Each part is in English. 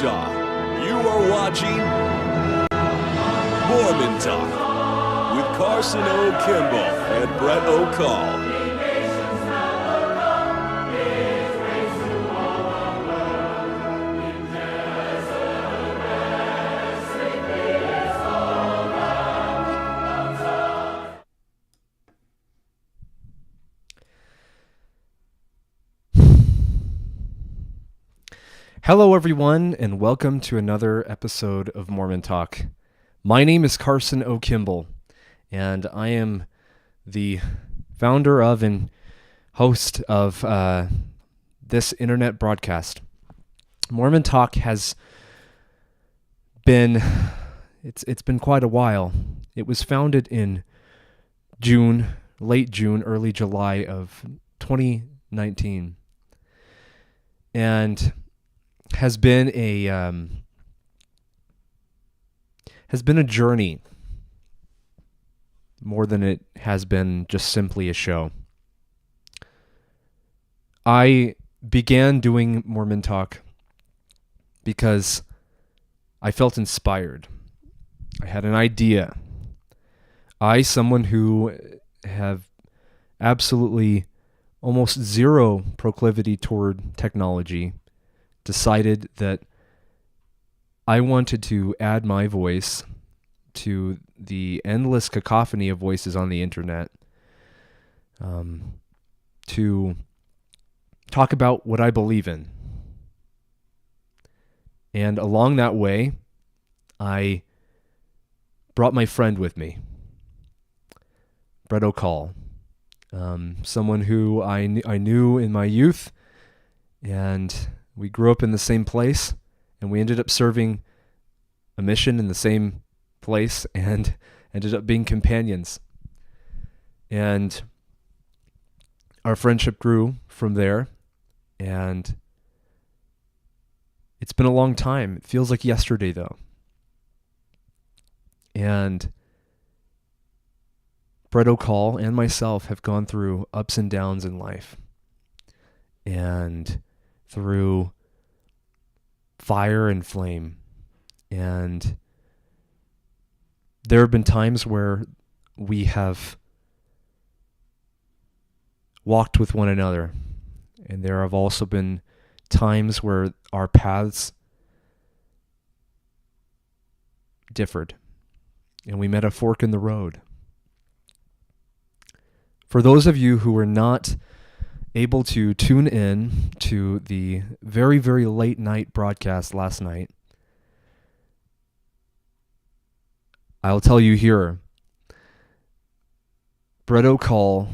Utah. You are watching Mormon Talk with Carson O. Kimball and Brett O'Call. Hello, everyone, and welcome to another episode of Mormon Talk. My name is Carson O. Kimball, and I am the founder of and host of this internet broadcast. Mormon Talk has been, it's been quite a while. It was founded in late June, early July of 2019, and has been a journey more than it has been just simply a show. I began doing Mormon Talk because I felt inspired. I had an idea. Someone who have absolutely almost zero proclivity toward technology, decided that I wanted to add my voice to the endless cacophony of voices on the internet, to talk about what I believe in. And along that way, I brought my friend with me, Brett O'Call, someone who I knew in my youth, and we grew up in the same place, and we ended up serving a mission in the same place and ended up being companions. And our friendship grew from there, and it's been a long time. It feels like yesterday, though. And Brett O'Call and myself have gone through ups and downs in life, and through fire and flame. And there have been times where we have walked with one another, and there have also been times where our paths differed, and we met a fork in the road. For those of you who were not able to tune in to the very, very late night broadcast last night, I'll tell you here, Brett O'Call,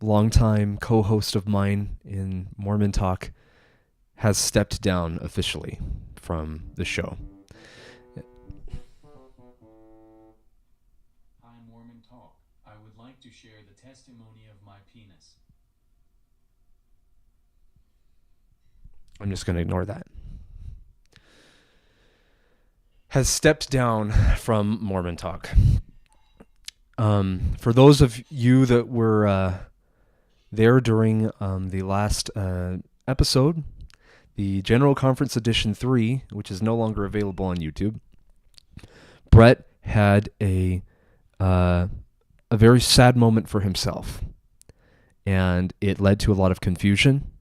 longtime co-host of mine in Mormon Talk, has stepped down officially from the show. Hi, Mormon Talk. I would like to share the testimony of my penis. I'm just going to ignore that. Has stepped down from Mormon Talk. For those of you that were there during the last episode, the General Conference Edition 3, which is no longer available on YouTube, Brett had a very sad moment for himself, and it led to a lot of confusion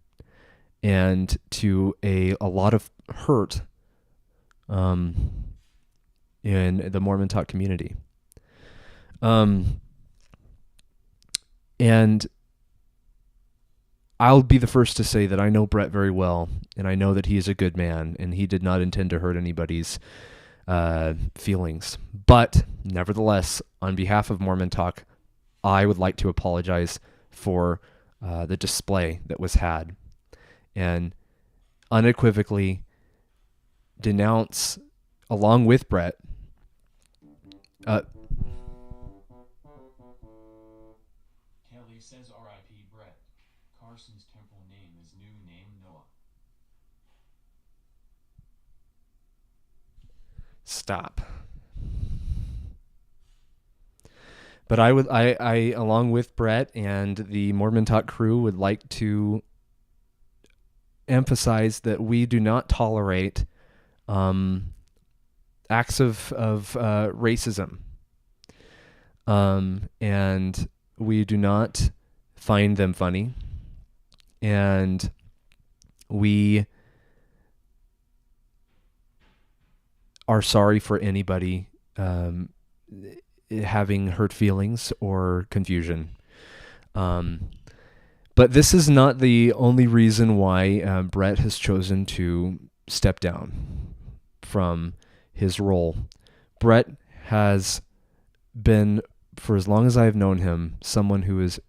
and to a lot of hurt in the Mormon Talk community. And I'll be the first to say that I know Brett very well, and I know that he is a good man, and he did not intend to hurt anybody's feelings. But nevertheless, on behalf of Mormon Talk, I would like to apologize for the display that was had, and unequivocally denounce, along with Brett, Kelly says R.I.P. Brett. Carson's temple name is new name Noah. Stop. But I along with Brett and the Mormon Talk crew would like to emphasize that we do not tolerate acts of racism. And we do not find them funny. And we are sorry for anybody having hurt feelings or confusion. But this is not the only reason why Brett has chosen to step down from his role. Brett has been, for as long as I've known him, someone who is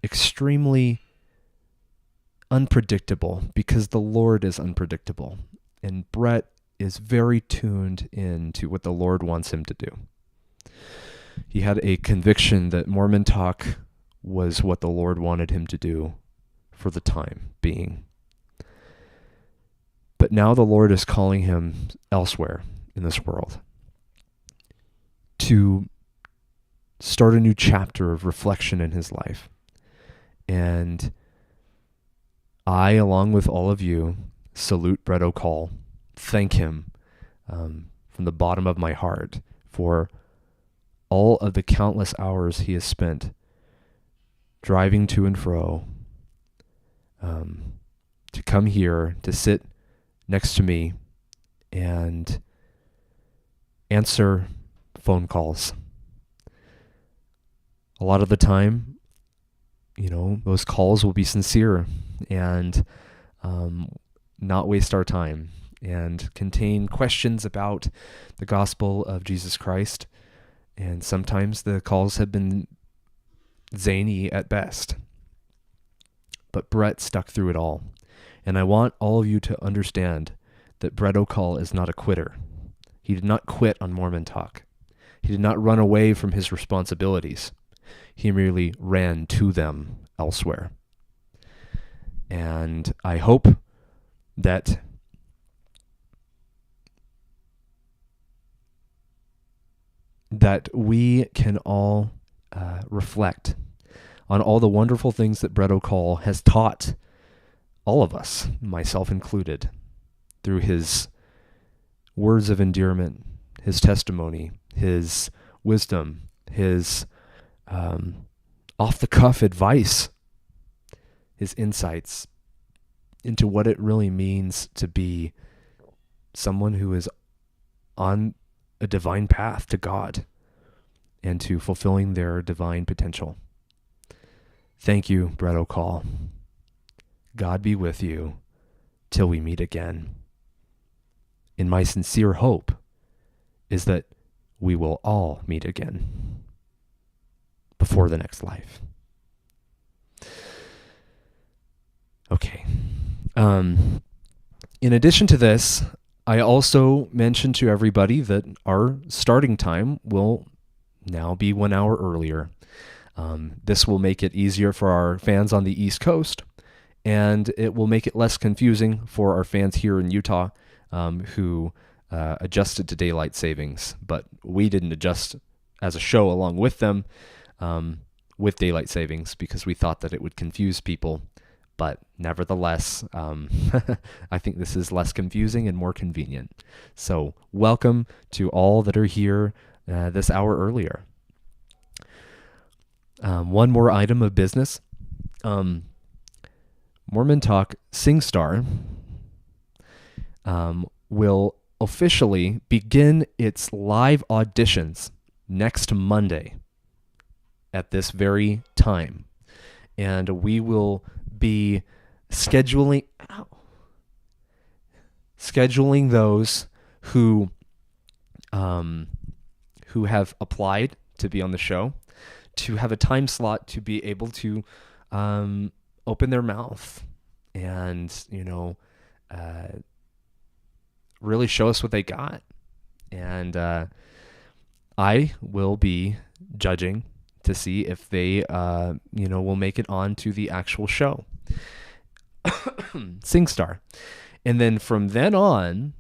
extremely unpredictable, because the Lord is unpredictable. And Brett is very tuned into what the Lord wants him to do. He had a conviction that Mormon talk was what the Lord wanted him to do for the time being. But now the Lord is calling him elsewhere in this world to start a new chapter of reflection in his life. And I, along with all of you, salute Brett O'Call, thank him from the bottom of my heart for all of the countless hours he has spent driving to and fro to come here, to sit next to me and answer phone calls. A lot of the time, those calls will be sincere and not waste our time and contain questions about the gospel of Jesus Christ. And sometimes the calls have been zany at best. But Brett stuck through it all. And I want all of you to understand that Brett O'Call is not a quitter. He did not quit on Mormon Talk. He did not run away from his responsibilities. He merely ran to them elsewhere. And I hope that we can all reflect on all the wonderful things that Brett O'Call has taught all of us, myself included, through his words of endearment, his testimony, his wisdom, his off-the-cuff advice, his insights into what it really means to be someone who is on a divine path to God and to fulfilling their divine potential. Thank you, Brett O'Call. God be with you till we meet again. And my sincere hope is that we will all meet again before the next life. Okay. In addition to this, I also mentioned to everybody that our starting time will now be 1 hour earlier. This will make it easier for our fans on the East Coast, and it will make it less confusing for our fans here in Utah who adjusted to daylight savings, but we didn't adjust as a show along with them with daylight savings because we thought that it would confuse people. But nevertheless, I think this is less confusing and more convenient. So welcome to all that are here this hour earlier. One more item of business. Mormon Talk SingStar will officially begin its live auditions next Monday at this very time. And we will be scheduling those who have applied to be on the show to have a time slot to be able to open their mouth and really show us what they got. And I will be judging to see if they will make it on to the actual show. SingStar. And then from then on,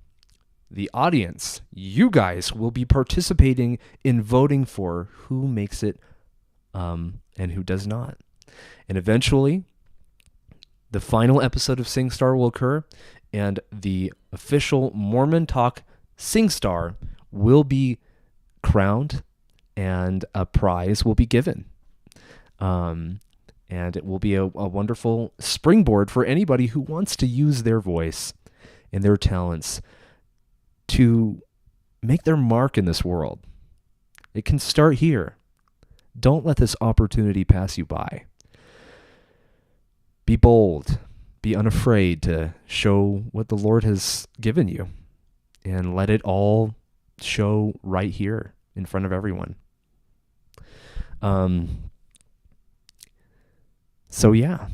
the audience, you guys, will be participating in voting for who makes it and who does not. And eventually, the final episode of SingStar will occur, and the official Mormon Talk Sing Star will be crowned, and a prize will be given. And it will be a wonderful springboard for anybody who wants to use their voice and their talents to make their mark in this world. It can start here. Don't let this opportunity pass you by. Be bold. Be unafraid to show what the Lord has given you, and let it all show right here in front of everyone. So yeah,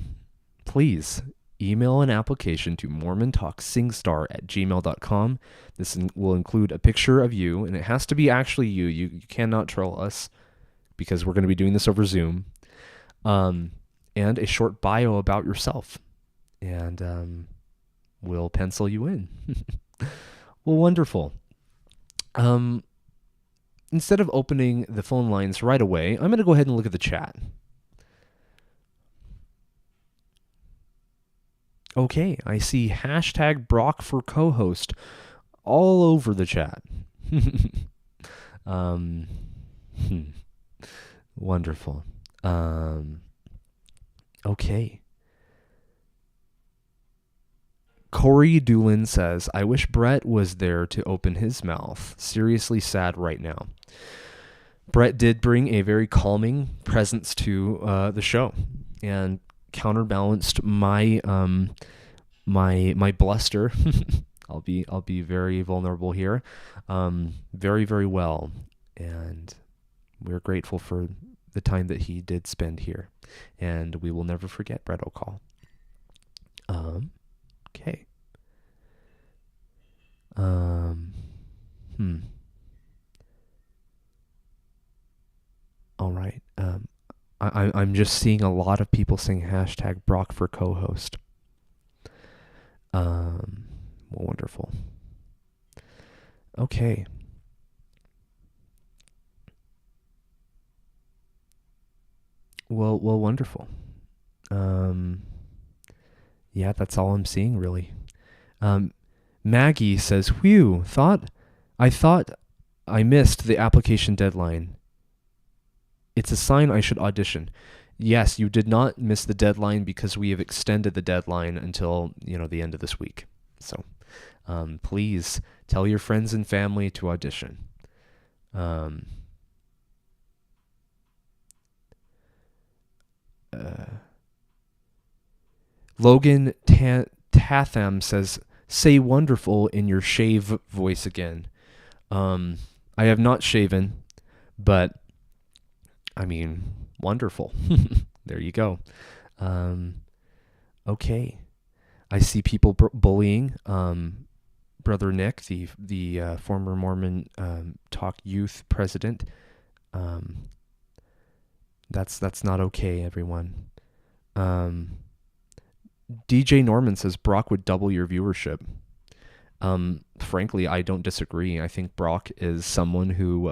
please email an application to mormontalksingstar@gmail.com. This will include a picture of you, and it has to be actually you. You cannot troll us, because we're going to be doing this over Zoom. And a short bio about yourself, and we'll pencil you in. Well, wonderful. Instead of opening the phone lines right away, I'm going to go ahead and look at the chat. Okay, I see hashtag Brock for co-host all over the chat. Wonderful. Okay. Corey Doolin says, I wish Brett was there to open his mouth. Seriously sad right now. Brett did bring a very calming presence to the show, and counterbalanced my my bluster. I'll be very vulnerable here, very, very well, and we're grateful for the time that he did spend here, and we will never forget Brett O'Call. Okay. All right. I'm just seeing a lot of people saying hashtag Brock for co-host. Wonderful. Okay. Well, wonderful. Yeah, that's all I'm seeing, really. Maggie says, "Whew, I thought I missed the application deadline. It's a sign I should audition." Yes, you did not miss the deadline, because we have extended the deadline until, the end of this week. So, please tell your friends and family to audition. Logan Tatham says, "Say wonderful in your shave voice again." I have not shaven, but I mean, wonderful. There you go. Okay. I see people bullying Brother Nick, the former Mormon Talk Youth president. That's not okay, everyone. DJ Norman says Brock would double your viewership. Frankly, I don't disagree. I think Brock is someone who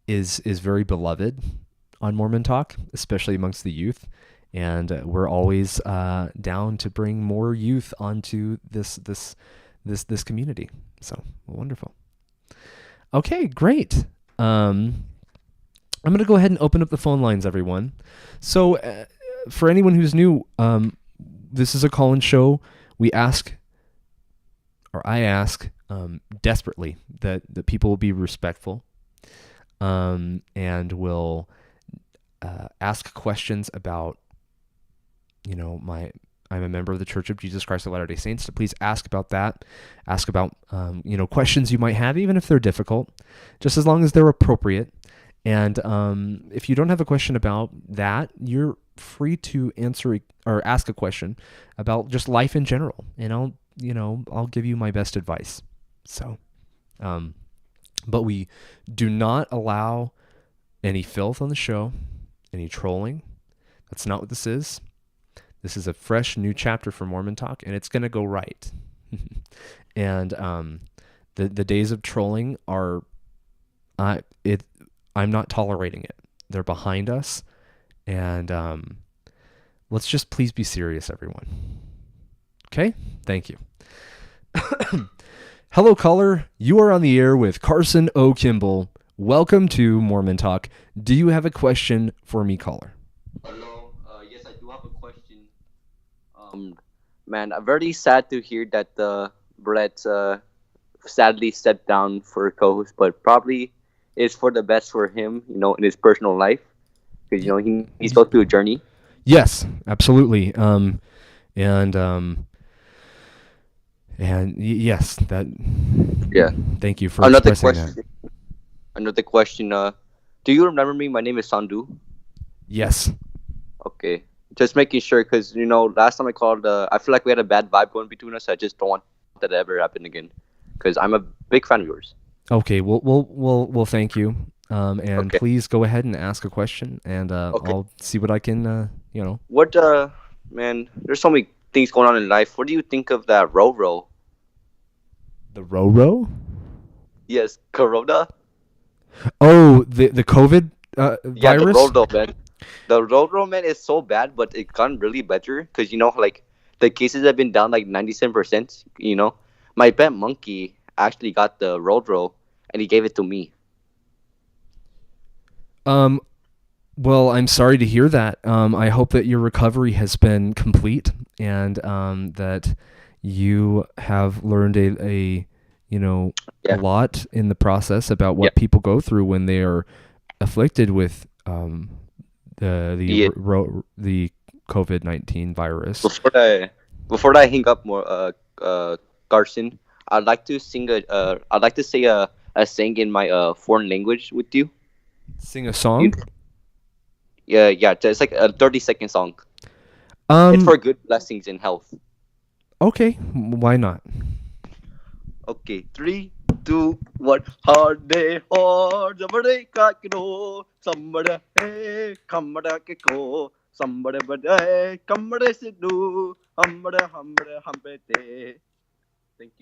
is very beloved on Mormon Talk, especially amongst the youth, and we're always down to bring more youth onto this community. So wonderful. Okay, great. I'm going to go ahead and open up the phone lines, everyone. So for anyone who's new, this is a call-in show. I ask desperately that people will be respectful, and will ask questions about, I'm a member of the Church of Jesus Christ of Latter-day Saints, so please ask about that. Ask about, questions you might have, even if they're difficult, just as long as they're appropriate. And if you don't have a question about that, you're free to answer or ask a question about just life in general, and I'll give you my best advice. So, but we do not allow any filth on the show, any trolling. That's not what this is. This is a fresh new chapter for Mormon Talk, and it's going to go right. And the days of trolling are, I'm not tolerating it. They're behind us, and let's just please be serious, everyone. Okay, thank you. Hello, caller. You are on the air with Carson O. Kimball. Welcome to Mormon Talk. Do you have a question for me, caller? Hello. Yes, I do have a question. Man, I'm very sad to hear that Brett sadly stepped down for co-host, but probably it's for the best for him, in his personal life, because he's going through a journey. Yes, absolutely. Yes, that. Yeah. Thank you for expressing that. Another question. Do you remember me? My name is Sandu. Yes. Okay. Just making sure, because last time I called, I feel like we had a bad vibe going between us. I just don't want that to ever happen again, because I'm a big fan of yours. Okay. We'll thank you. And Okay. please go ahead and ask a question, and Okay. I'll see what I can. What, man? There's so many things going on in life. What do you think of that Roro? The Roro? Yes, Corona. Oh, the COVID Yeah, virus. the Roro, man. The Roro, man, is so bad, but it gotten really better because like the cases have been down like 97%. My pet monkey actually got the Roro and he gave it to me. Well, I'm sorry to hear that. I hope that your recovery has been complete and that you have learned a Yeah. lot in the process about what Yeah. people go through when they are afflicted with Yeah. the COVID-19 virus. Before I hang up more, Carson, I'd like to I'd like to say a saying in my foreign language with you. Sing a song? Yeah, it's like a 30-second song. It's for good blessings and health. Okay, why not? Okay, 3, 2, 1. Hard day, hard, somebody kakino, somebody hey, kamada kiko, somebody bade, kamade sidu, humble, humpete. Thank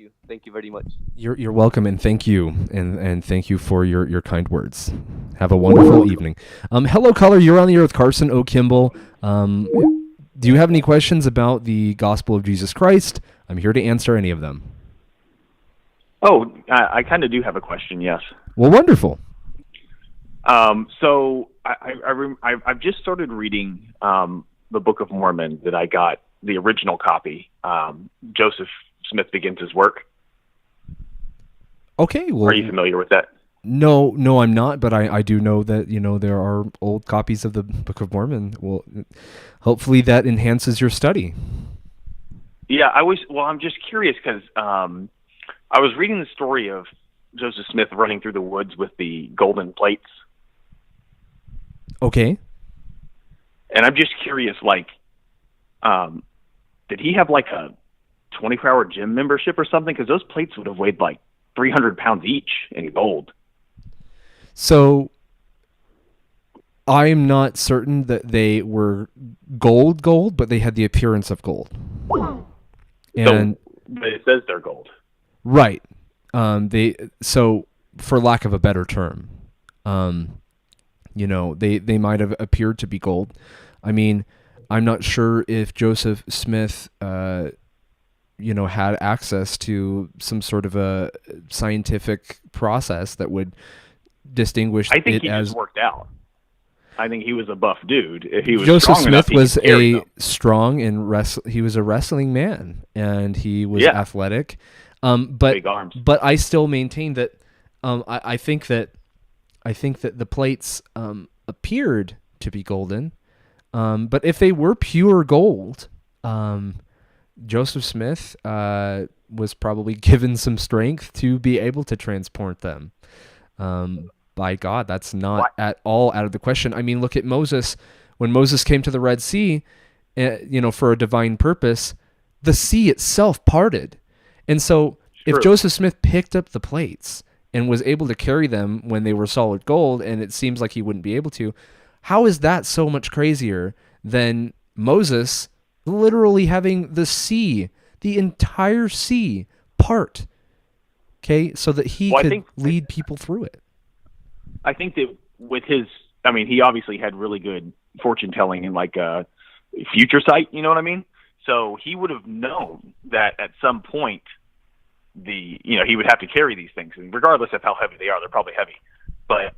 you very much. You're welcome, and thank you, and thank you for your kind words. Have a wonderful evening. Hello, caller. You're on the air with Carson O. Kimball. Do you have any questions about the gospel of Jesus Christ? I'm here to answer any of them. Oh, I kind of do have a question. Yes. Well, wonderful. So I've just started reading the Book of Mormon that I got the original copy. Joseph Smith Begins His Work. Okay. Well, are you familiar with that? No, I'm not. But I do know that there are old copies of the Book of Mormon. Well, hopefully that enhances your study. Yeah, I'm just curious because I was reading the story of Joseph Smith running through the woods with the golden plates. Okay. And I'm just curious, did he have like a 24-hour gym membership or something? Because those plates would have weighed like 300 pounds each in gold. So I'm not certain that they were gold, but they had the appearance of gold. And but it says they're gold. Right. So for lack of a better term, they might have appeared to be gold. I mean, I'm not sure if Joseph Smith, had access to some sort of a scientific process that would distinguish I think it he as just worked out. I think he was a buff dude. If he was Joseph strong enough, Smith was a strong and he was a wrestling man, and he was athletic. But big arms. But I still maintain that I think that the plates appeared to be golden. But if they were pure gold, Joseph Smith was probably given some strength to be able to transport them. By God, that's not at all out of the question. I mean, look at Moses. When Moses came to the Red Sea, for a divine purpose, the sea itself parted. And so if Joseph Smith picked up the plates and was able to carry them when they were solid gold, and it seems like he wouldn't be able to, how is that so much crazier than Moses literally having the entire sea part, okay, so that he could lead people through it? I think that with he obviously had really good fortune telling and future sight, you know what I mean? So he would have known that at some point he would have to carry these things, and regardless of how heavy they are, they're probably heavy. But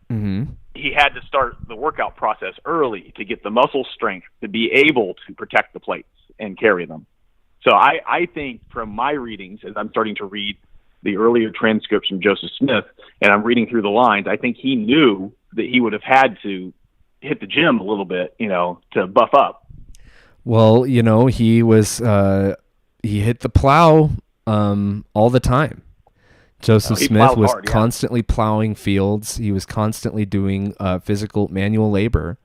he had to start the workout process early to get the muscle strength to be able to protect the plates and carry them. So I think from my readings, as I'm starting to read the earlier transcripts from Joseph Smith, and I'm reading through the lines, I think he knew that he would have had to hit the gym a little bit, to buff up. Well, he was he hit the plow all the time. Joseph Smith was constantly plowing fields. He was constantly doing physical manual labor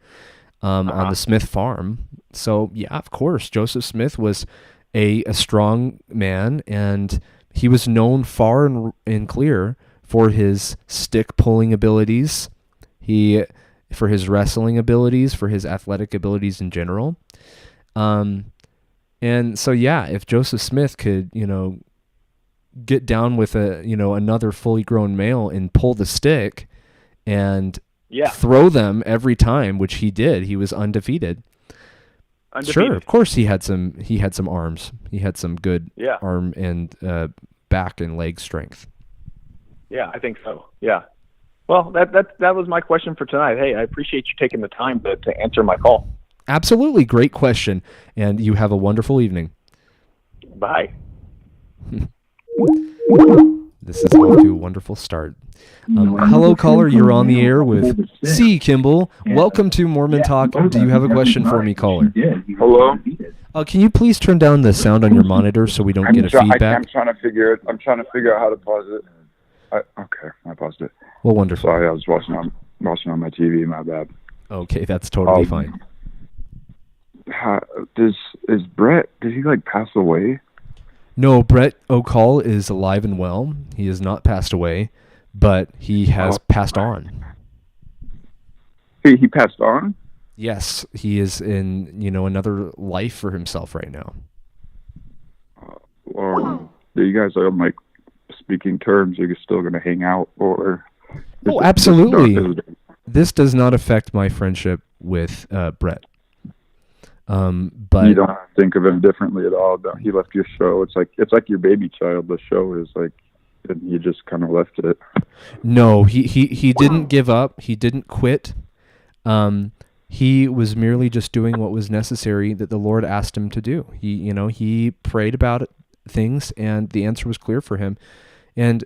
on the Smith farm. So yeah, of course, Joseph Smith was a strong man, and he was known far and clear for his stick pulling abilities, for his wrestling abilities, for his athletic abilities in general. And so yeah, if Joseph Smith could, get down with another fully grown male and pull the stick and throw them every time, which he did, he was undefeated. Sure, of course he had some arms. He had some good arm and back and leg strength. Yeah, I think so. Yeah. Well, that was my question for tonight. Hey, I appreciate you taking the time to answer my call. Absolutely, great question, and you have a wonderful evening. Bye. This is off to a wonderful start. Hello, caller. You're on the air with C. Kimball. Welcome to Mormon Talk. Do you have a question for me, caller? Hello. Can you please turn down the sound on your monitor so we don't get a feedback? I'm trying to figure out how to pause it. Okay, I paused it. Well, wonderful. Sorry, I was watching on my TV. My bad. Okay, that's totally fine. Is Brett? Did he pass away? No, Brett O'Call is alive and well. He has not passed away, but he has passed on. He passed on? Yes, he is in another life for himself right now. Are you guys on speaking terms? Are you still going to hang out, or? Oh, absolutely. This does not affect my friendship with Brett. But you don't think of him differently at all. He left your show. It's like your baby child. The show is and you just kind of left it. No, he didn't give up. He didn't quit. He was merely just doing what was necessary that the Lord asked him to do. He prayed about things, and the answer was clear for him. And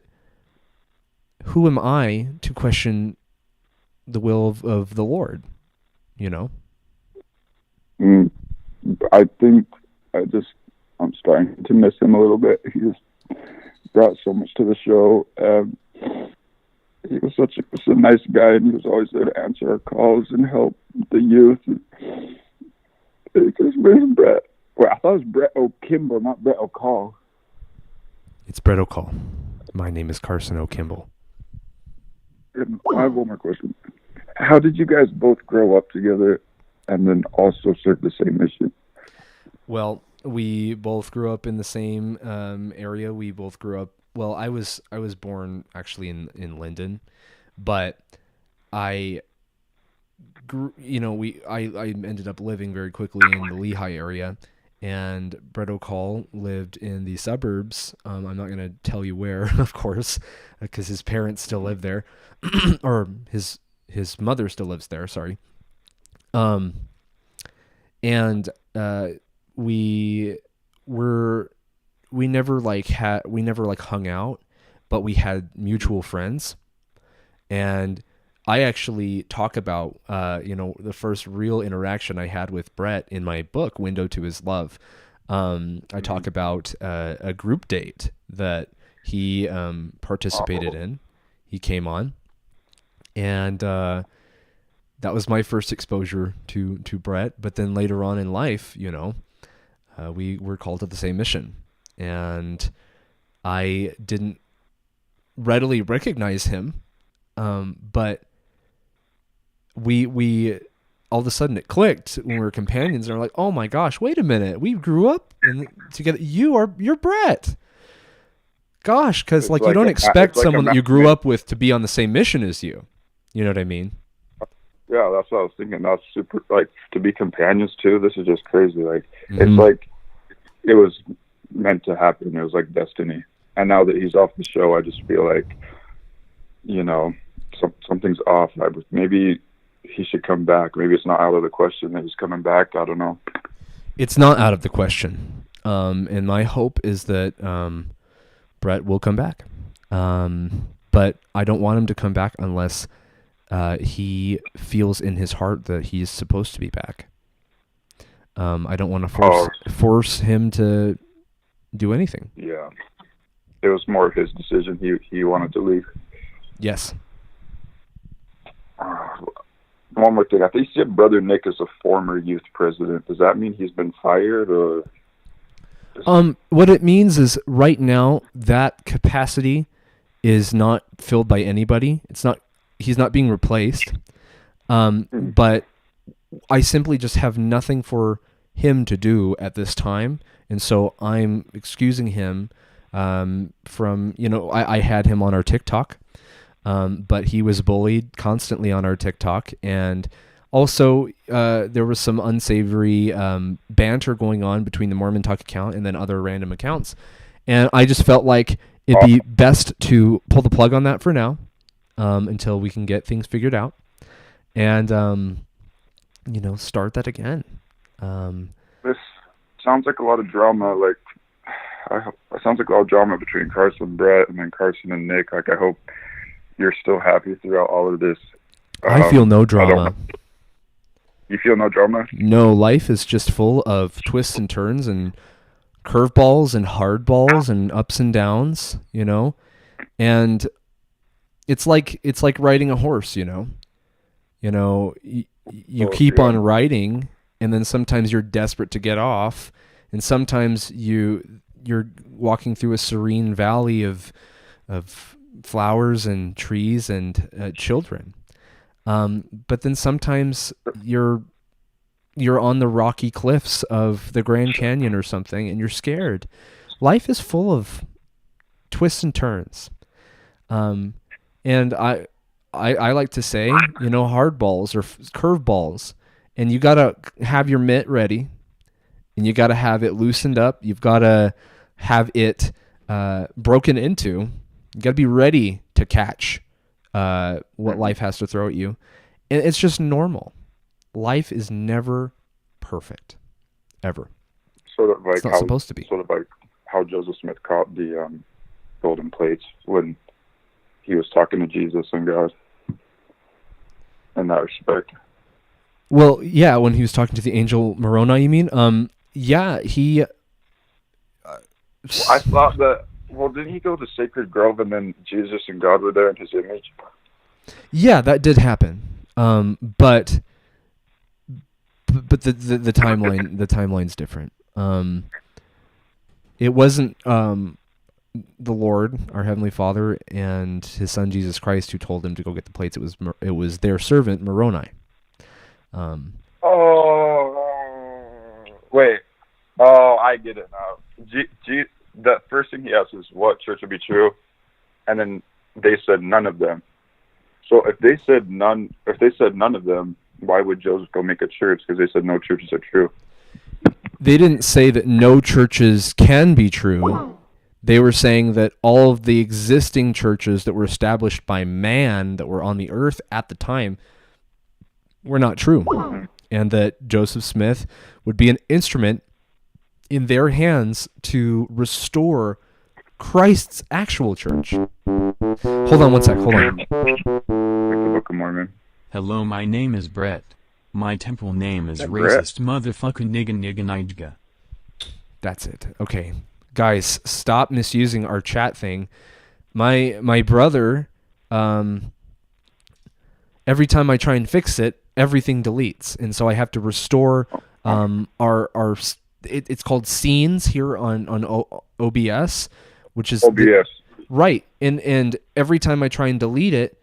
who am I to question the will of the Lord? I think I'm starting to miss him a little bit. He just brought so much to the show. He was such a nice guy, and he was always there to answer our calls and help the youth. Where's Brett? Well, I thought it was Brett O'Kimball, not Brett O'Call. It's Brett O'Call. My name is Carson O'Kimball. I have one more question. How did you guys both grow up together and then also serve the same mission? Well, we both grew up in the same area. We both grew up. Well, I was born actually in Linden, but I grew. I ended up living very quickly in the Lehigh area, and Brett O'Call lived in the suburbs. I'm not going to tell you where, of course, because his parents still live there, or his mother still lives there. Sorry. And we never hung out, but we had mutual friends. And I actually talk about, the first real interaction I had with Brett in my book, Window to His Love. I talk about a group date that he participated in. He came on, and that was my first exposure to Brett. But then later on in life, we were called to the same mission, and I didn't readily recognize him, but we all of a sudden it clicked when we were companions, and we're like, oh my gosh, wait a minute, we grew up together. You're Brett. Gosh, because you don't expect someone that you grew up with to be on the same mission as you. You know what I mean? Yeah, that's what I was thinking. That's super, to be companions too. This is just crazy. Mm-hmm. It's it was meant to happen. It was like destiny. And now that he's off the show, I just feel like, you know, something's off. Maybe he should come back. Maybe it's not out of the question that he's coming back. I don't know. It's not out of the question. And my hope is that Brett will come back. But I don't want him to come back unless he feels in his heart that he's supposed to be back. I don't want to force him to do anything. Yeah. It was more of his decision. He wanted to leave. Yes. One more thing. I think you said Brother Nick is a former youth president. Does that mean he's been fired, or? What it means is right now that capacity is not filled by anybody. He's not being replaced. But I simply just have nothing for him to do at this time, and so I'm excusing him from, I had him on our TikTok, but he was bullied constantly on our TikTok, and also there was some unsavory banter going on between the Mormon Talk account and then other random accounts, and I just felt like it'd be best to pull the plug on that for now, until we can get things figured out, and start that again. This sounds like a lot of drama. It sounds like a lot of drama between Carson and Brett, and then Carson and Nick. I hope you're still happy throughout all of this. I feel no drama. You feel no drama? No, life is just full of twists and turns and curveballs and hardballs and ups and downs, and it's like riding a horse, you keep on riding, and then sometimes you're desperate to get off, and sometimes you're walking through a serene valley of flowers and trees and children, but then sometimes you're on the rocky cliffs of the Grand Canyon or something, and you're scared. Life is full of twists and turns, and I like to say, hard balls or curve balls, and you gotta have your mitt ready, and you gotta have it loosened up. You've gotta have it broken into. You gotta be ready to catch what life has to throw at you, and it's just normal. Life is never perfect, ever. Sort of like it's not supposed to be. Sort of like how Joseph Smith caught the golden plates when he was talking to Jesus and God in that respect. Well, yeah, when he was talking to the angel Moroni, you mean? Yeah, he... I thought that... Well, didn't he go to Sacred Grove and then Jesus and God were there in his image? Yeah, that did happen. But the timeline's different. It wasn't the Lord, our Heavenly Father, and His Son Jesus Christ who told him to go get the plates. It was their servant Moroni. Wait. Oh, I get it now. The first thing he asked is what church would be true, and then they said none of them. So if they said none of them, why would Joseph go make a church? Because they said no churches are true. They didn't say that no churches can be true. They were saying that all of the existing churches that were established by man that were on the earth at the time were not true, and that Joseph Smith would be an instrument in their hands to restore Christ's actual church. Hold on one sec. Hold on. Like the Book of Mormon. Hello, my name is Brett. My temple name is Brett? racist motherfucking nigga. That's it. Okay. Guys, stop misusing our chat thing. My brother, every time I try and fix it, everything deletes. And so I have to restore it's called scenes here on OBS, which is OBS. Right. And every time I try and delete it,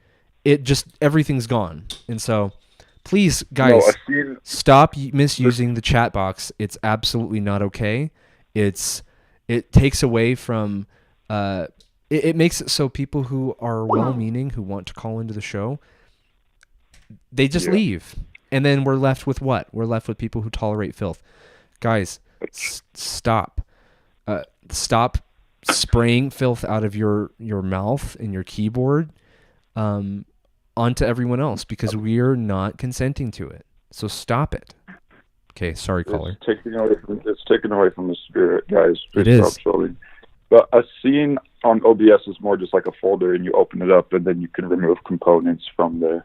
everything's gone. And so please, guys, stop misusing the chat box. It's absolutely not okay. It takes away from it makes it so people who are well-meaning, who want to call into the show, they just leave. And then we're left with what? We're left with people who tolerate filth. Guys, stop. stop spraying filth out of your mouth and your keyboard onto everyone else, because we're not consenting to it. So stop it. Okay, sorry, caller. It's taken away from the spirit, guys. It is. But a scene on OBS is more just like a folder, and you open it up, and then you can remove components from there.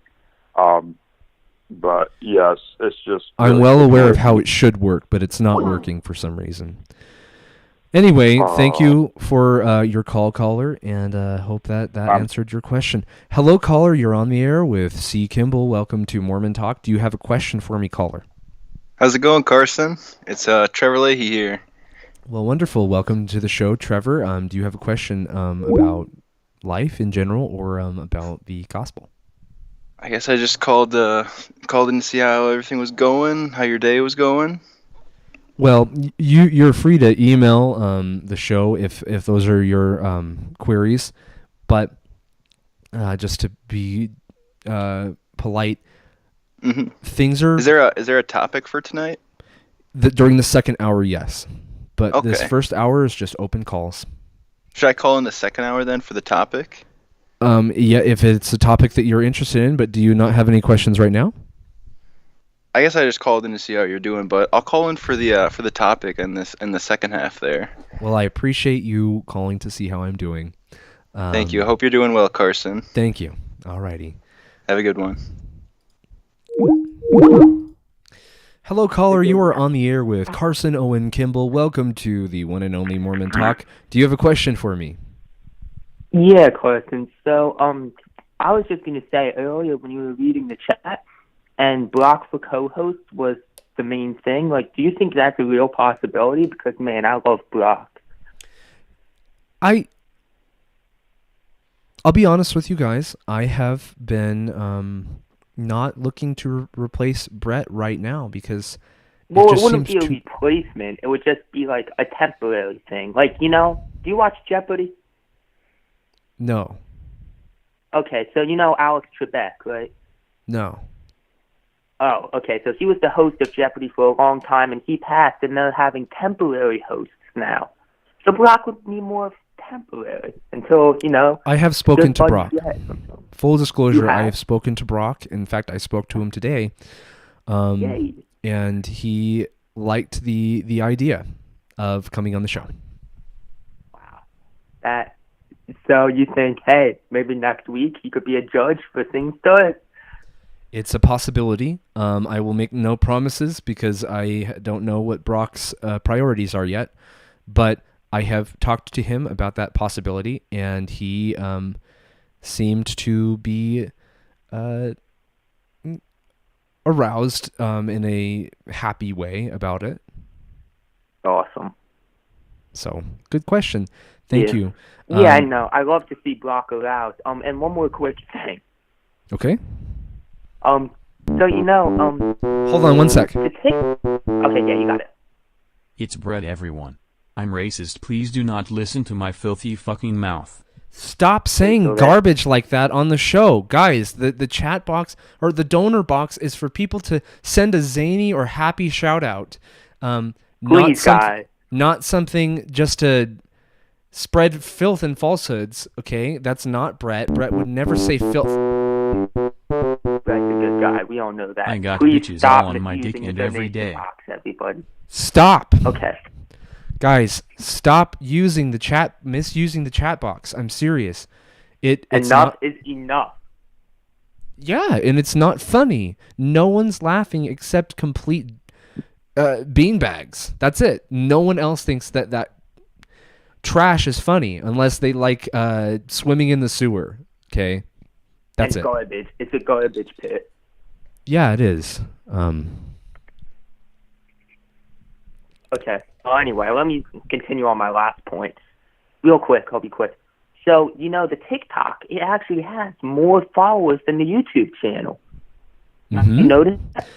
But yes, it's just. I'm well aware of how it should work, but it's not working for some reason. Anyway, thank you for your call, caller, and hope that answered your question. Hello, caller. You're on the air with C. Kimball. Welcome to Mormon Talk. Do you have a question for me, caller? How's it going, Carson? It's Trevor Leahy here. Well, wonderful. Welcome to the show, Trevor. Do you have a question about life in general or about the gospel? I guess I just called in to see how everything was going, how your day was going. Well, you're free to email the show if those are your queries, but just to be polite, things are. Is there a topic for tonight? During the second hour, yes, but okay. This first hour is just open calls. Should I call in the second hour then for the topic? Yeah, if it's a topic that you're interested in, but do you not have any questions right now? I guess I just called in to see how you're doing, but I'll call in for the topic in the second half there. Well, I appreciate you calling to see how I'm doing. Thank you. I hope you're doing well, Carson. Thank you. Alrighty. Have a good one. Hello, caller. You are on the air with Carson Owen Kimball. Welcome to the one and only Mormon Talk. Do you have a question for me? Yeah, Carson. So, I was just going to say earlier when you were reading the chat, and Brock for co-host was the main thing. Like, do you think that's a real possibility? Because, man, I love Brock. I'll be honest with you guys. I have been not looking to replace Brett right now because it wouldn't be a replacement. It would just be like a temporary thing. Like, do you watch Jeopardy? No. Okay, so you know Alex Trebek, right? No. Oh, okay. So he was the host of Jeopardy for a long time, and he passed, and they're having temporary hosts now. So Brock would be more temporary until, I have spoken to Brock. Full disclosure, I have spoken to Brock. In fact, I spoke to him today. And he liked the idea of coming on the show. Wow. So you think, hey, maybe next week he could be a judge for Things Done? It's a possibility. I will make no promises because I don't know what Brock's priorities are yet. But I have talked to him about that possibility, and he seemed to be aroused in a happy way about it. Awesome. So, good question. Thank you. Yeah, I know. I love to see Brock aroused. And one more quick thing. Okay. So hold on one sec. Okay, yeah, you got it. It's Brett, everyone. I'm racist. Please do not listen to my filthy fucking mouth. Stop saying garbage like that on the show. Guys, the chat box or the donor box is for people to send a zany or happy shout out. Please, guys. Not something just to spread filth and falsehoods, okay? That's not Brett. Brett would never say filth. Brett's a good guy. We all know that. I got Please bitches all on my dick and every day. Box, everybody. Stop. Okay. Guys, stop misusing the chat box. I'm serious. Enough is enough. Yeah, and it's not funny. No one's laughing except complete beanbags. That's it. No one else thinks that trash is funny unless they like swimming in the sewer. Okay, that's it. Garbage. It's a garbage pit. Yeah, it is. Okay. Well, anyway, let me continue on my last point. Real quick, I'll be quick. So, the TikTok, it actually has more followers than the YouTube channel. Mm-hmm. You notice that?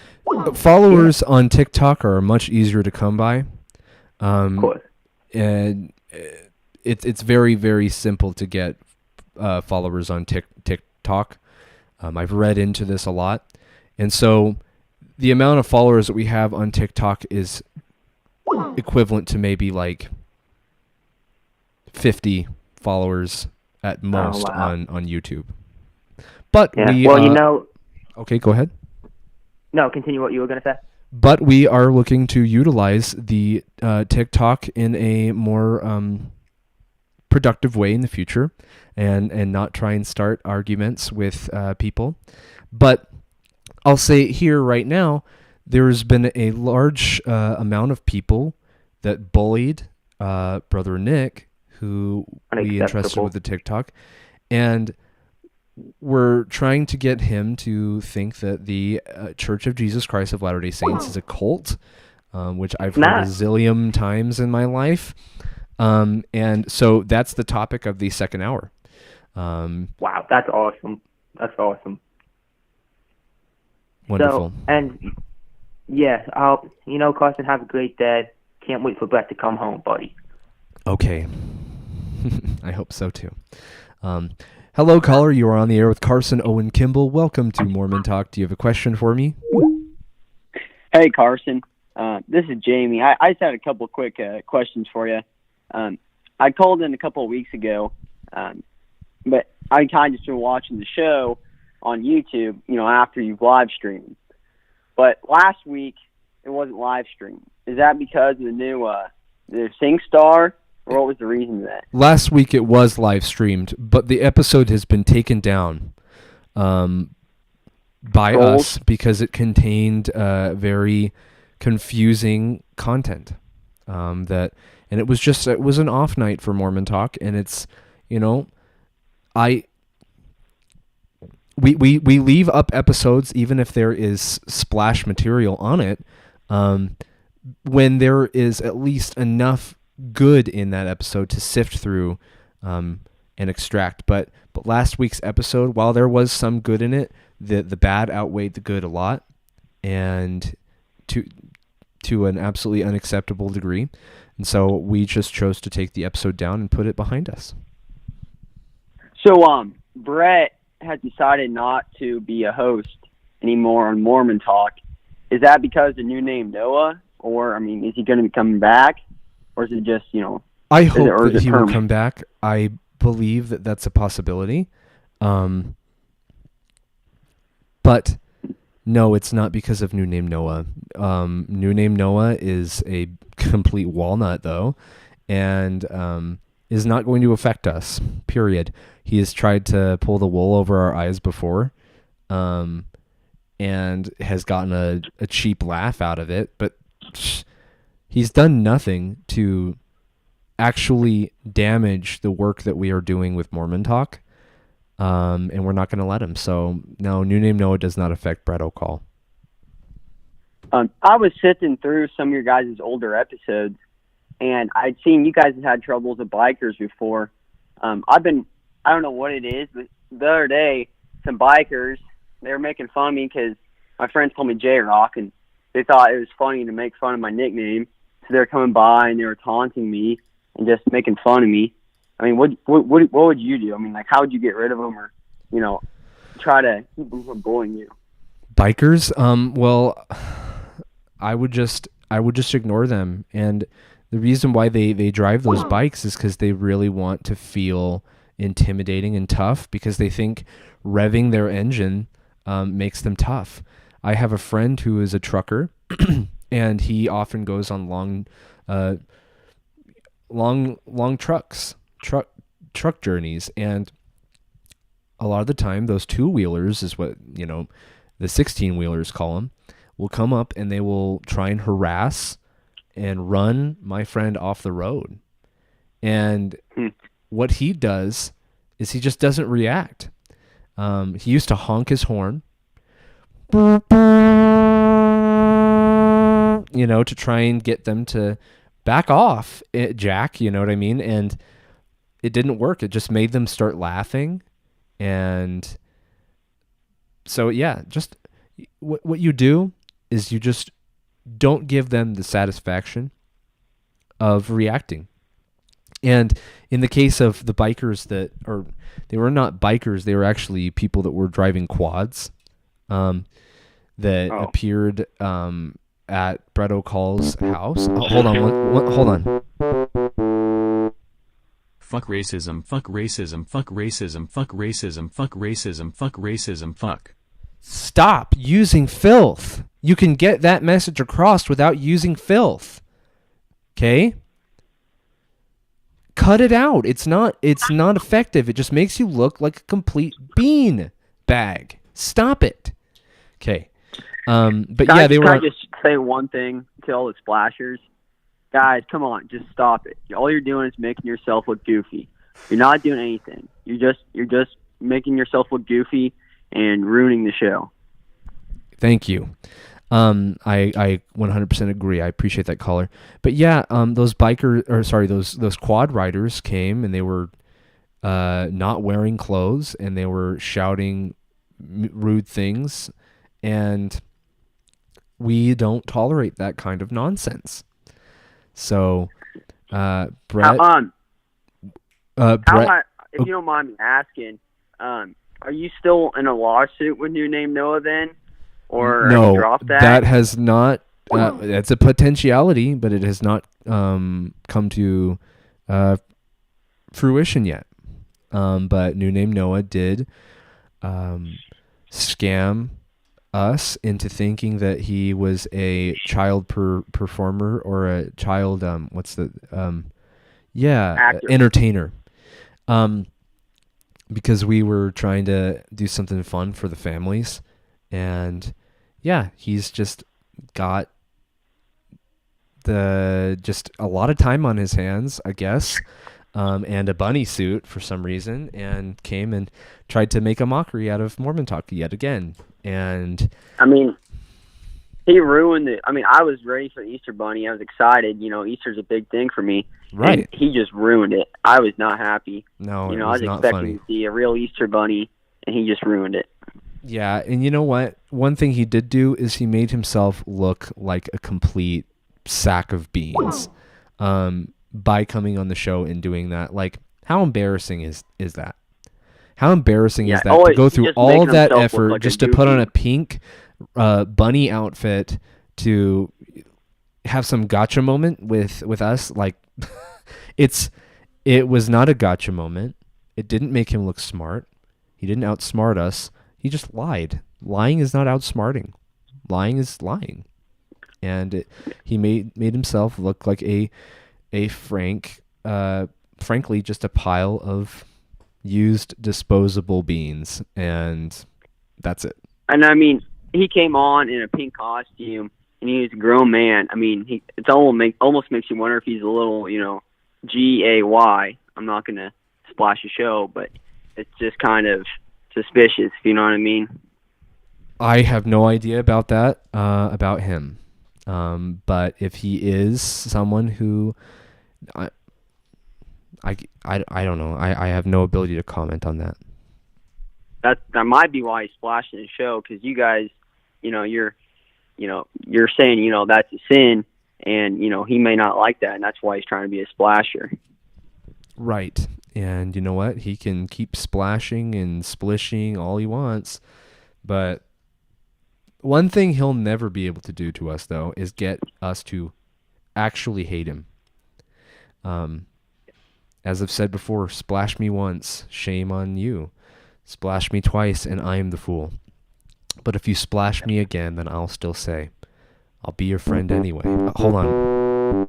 Followers on TikTok are much easier to come by. Of course. And it's very, very simple to get followers on TikTok. I've read into this a lot. And so the amount of followers that we have on TikTok is equivalent to maybe like 50 followers at most wow. on YouTube. But Yeah. we Well, okay, go ahead. No, continue what you were going to say. But we are looking to utilize the TikTok in a more productive way in the future, and not try and start arguments with people. But I'll say here right now, there's been a large amount of people that bullied Brother Nick, who we entrusted with the TikTok, and we're trying to get him to think that the Church of Jesus Christ of Latter-day Saints is a cult, which I've heard a zillion times in my life. And so that's the topic of the second hour. Wow, that's awesome. That's awesome. Wonderful. So, and yeah, Carson, have a great day. Can't wait for Brett to come home, buddy. Okay. I hope so too. Hello, caller. You are on the air with Carson Owen Kimball. Welcome to Mormon Talk. Do you have a question for me? Hey, Carson. This is Jamie. I just had a couple quick questions for you. I called in a couple of weeks ago, but I kind of just been watching the show on YouTube, after you've live streamed. But last week, it wasn't live streamed. Is that because of the new the SingStar, or what was the reason for that? Last week it was live streamed, but the episode has been taken down by us because it contained very confusing content. And it was an off night for Mormon Talk, and it's, we leave up episodes even if there is splash material on it, when there is at least enough good in that episode to sift through and extract. But last week's episode, while there was some good in it, the bad outweighed the good a lot, and to an absolutely unacceptable degree. And so we just chose to take the episode down and put it behind us. So Brett has decided not to be a host anymore on Mormon Talk. Is that because the new name Noah? Or, is he going to be coming back? Or is it just, I hope that he will come back. I believe that that's a possibility. But no, it's not because of new name Noah. New name Noah is a complete walnut, though, and is not going to affect us, period. He has tried to pull the wool over our eyes before, and has gotten a cheap laugh out of it, but he's done nothing to actually damage the work that we are doing with Mormon Talk, and we're not going to let him. So, no, new name Noah does not affect Brett O'Call. I was sifting through some of your guys' older episodes, and I'd seen you guys have had troubles with bikers before. I don't know what it is, but the other day, some bikers, they were making fun of me because my friends call me J-Rock, and they thought it was funny to make fun of my nickname. So they were coming by and they were taunting me and just making fun of me. What would you do? How would you get rid of them, or, try to keep them from bullying you? Bikers? Well, I would just ignore them. And the reason why they drive those bikes is because they really want to feel intimidating and tough, because they think revving their engine makes them tough. I have a friend who is a trucker, and he often goes on long truck journeys, and a lot of the time those two-wheelers is what the 16-wheelers call them, will come up and they will try and harass and run my friend off the road. And what he does is he just doesn't react. He used to honk his horn, to try and get them to back off, Jack, you know what I mean? And it didn't work. It just made them start laughing. And so, yeah, just what you do is you just don't give them the satisfaction of reacting. And in the case of the bikers they were not bikers, they were actually people that were driving quads, that appeared at Brett O'Call's house. Hold on. Fuck racism, fuck racism, fuck racism, fuck racism, fuck racism, fuck racism, fuck. Stop using filth. You can get that message across without using filth. Okay? Cut it out. It's not effective. It just makes you look like a complete bean bag. Stop it. Okay. But yeah, they were. Can I just say one thing to all the splashers? Guys, come on, just stop it. All you're doing is making yourself look goofy. You're not doing anything. You're just making yourself look goofy and ruining the show. Thank you. I 100% agree. I appreciate that caller. But yeah, those quad riders came and they were not wearing clothes and they were shouting rude things, and we don't tolerate that kind of nonsense. So, Brett. Brett, if Oh. you don't mind me asking, are you still in a lawsuit with New Name Noah then? Or have you dropped that? That has not. That's a potentiality, but it has not come to fruition yet. But New Name Noah did scam us into thinking that he was a child performer or a child entertainer. Because we were trying to do something fun for the families. And yeah, he's just got just a lot of time on his hands, I guess, and a bunny suit for some reason, and came and tried to make a mockery out of Mormon Talk yet again. And I mean, he ruined it. I mean, I was ready for the Easter Bunny. I was excited. You know, Easter's a big thing for me. Right. And he just ruined it. I was not happy. No, you know, it was I was not expecting funny. to see a real Easter Bunny, and he just ruined it. Yeah, and you know what? One thing he did do is he made himself look like a complete sack of beans by coming on the show and doing that. Like, how embarrassing is that? How embarrassing is that to go through all that effort like just to put on a pink bunny outfit to have some gotcha moment with us? Like, it was not a gotcha moment. It didn't make him look smart. He didn't outsmart us. He just lied. Lying is not outsmarting. Lying is lying. And he made himself look like a frankly, just a pile of used disposable beans, and that's it. And I mean, he came on in a pink costume, and he was a grown man. I mean, it almost makes you wonder if he's a little, you know, GAY. I'm not gonna splash a show, but it's just kind of suspicious, if you know what I mean. I have no idea about that, about him. But if he is someone who, I don't know. I have no ability to comment on that. That might be why he's splashing the show, because you guys, you're saying, that's a sin, and, he may not like that, and that's why he's trying to be a splasher. Right. And you know what? He can keep splashing and splishing all he wants, but one thing he'll never be able to do to us, though, is get us to actually hate him. As I've said before, splash me once, shame on you. Splash me twice, and I am the fool. But if you splash me again, then I'll still say, I'll be your friend anyway. Hold on.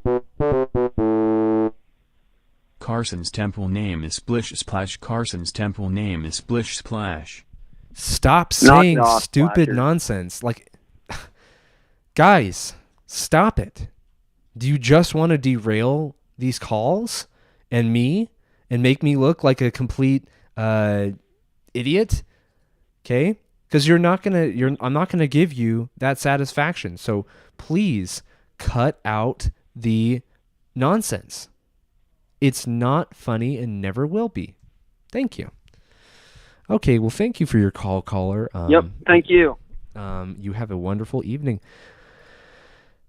Carson's temple name is Splish Splash. Carson's temple name is Splish Splash. Stop saying stupid nonsense. Like, guys, stop it. Do you just want to derail these calls and me and make me look like a complete idiot? Okay? Because I'm not gonna give you that satisfaction. So please cut out the nonsense. It's not funny and never will be. Thank you. Okay, well, thank you for your call, caller. Yep, thank you. You have a wonderful evening.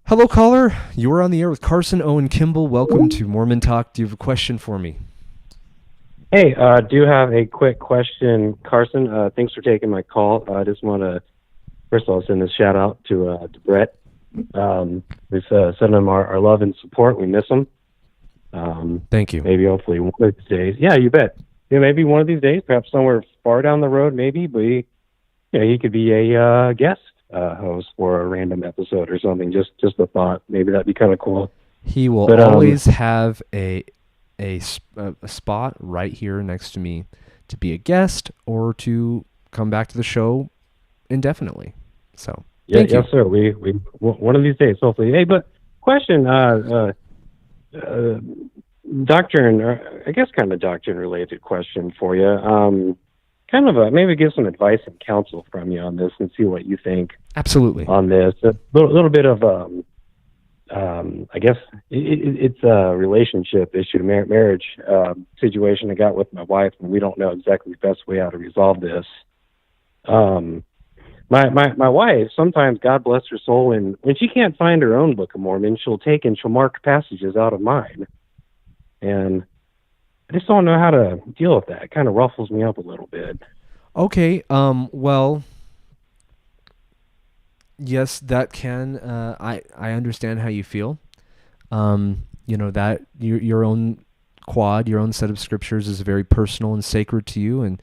Hello, caller. You are on the air with Carson Owen Kimball. Welcome to Mormon Talk. Do you have a question for me? Hey, do have a quick question, Carson. Thanks for taking my call. I just want to, first of all, send a shout out to Brett. We've sent him our love and support. We miss him. Thank you. Maybe hopefully one of these days. Yeah, you bet. Yeah, maybe one of these days, perhaps somewhere far down the road, maybe, but he could be a guest host for a random episode or something. Just a thought. Maybe that'd be kind of cool. He will always have a spot right here next to me to be a guest or to come back to the show indefinitely. So thank you. Yes, sir. We one of these days, hopefully. Hey, but question, doctrine, or I guess kind of doctrine related question for you. Kind of maybe give some advice and counsel from you on this and see what you think. Absolutely. On this, a little bit of I guess it's a relationship issue, marriage situation I got with my wife, and we don't know exactly the best way how to resolve this. My wife, sometimes, God bless her soul, and when she can't find her own Book of Mormon, she'll mark passages out of mine. And I just don't know how to deal with that. It kind of ruffles me up a little bit. Okay, well, yes, that can. I understand how you feel. That your own quad, your own set of scriptures is very personal and sacred to you, and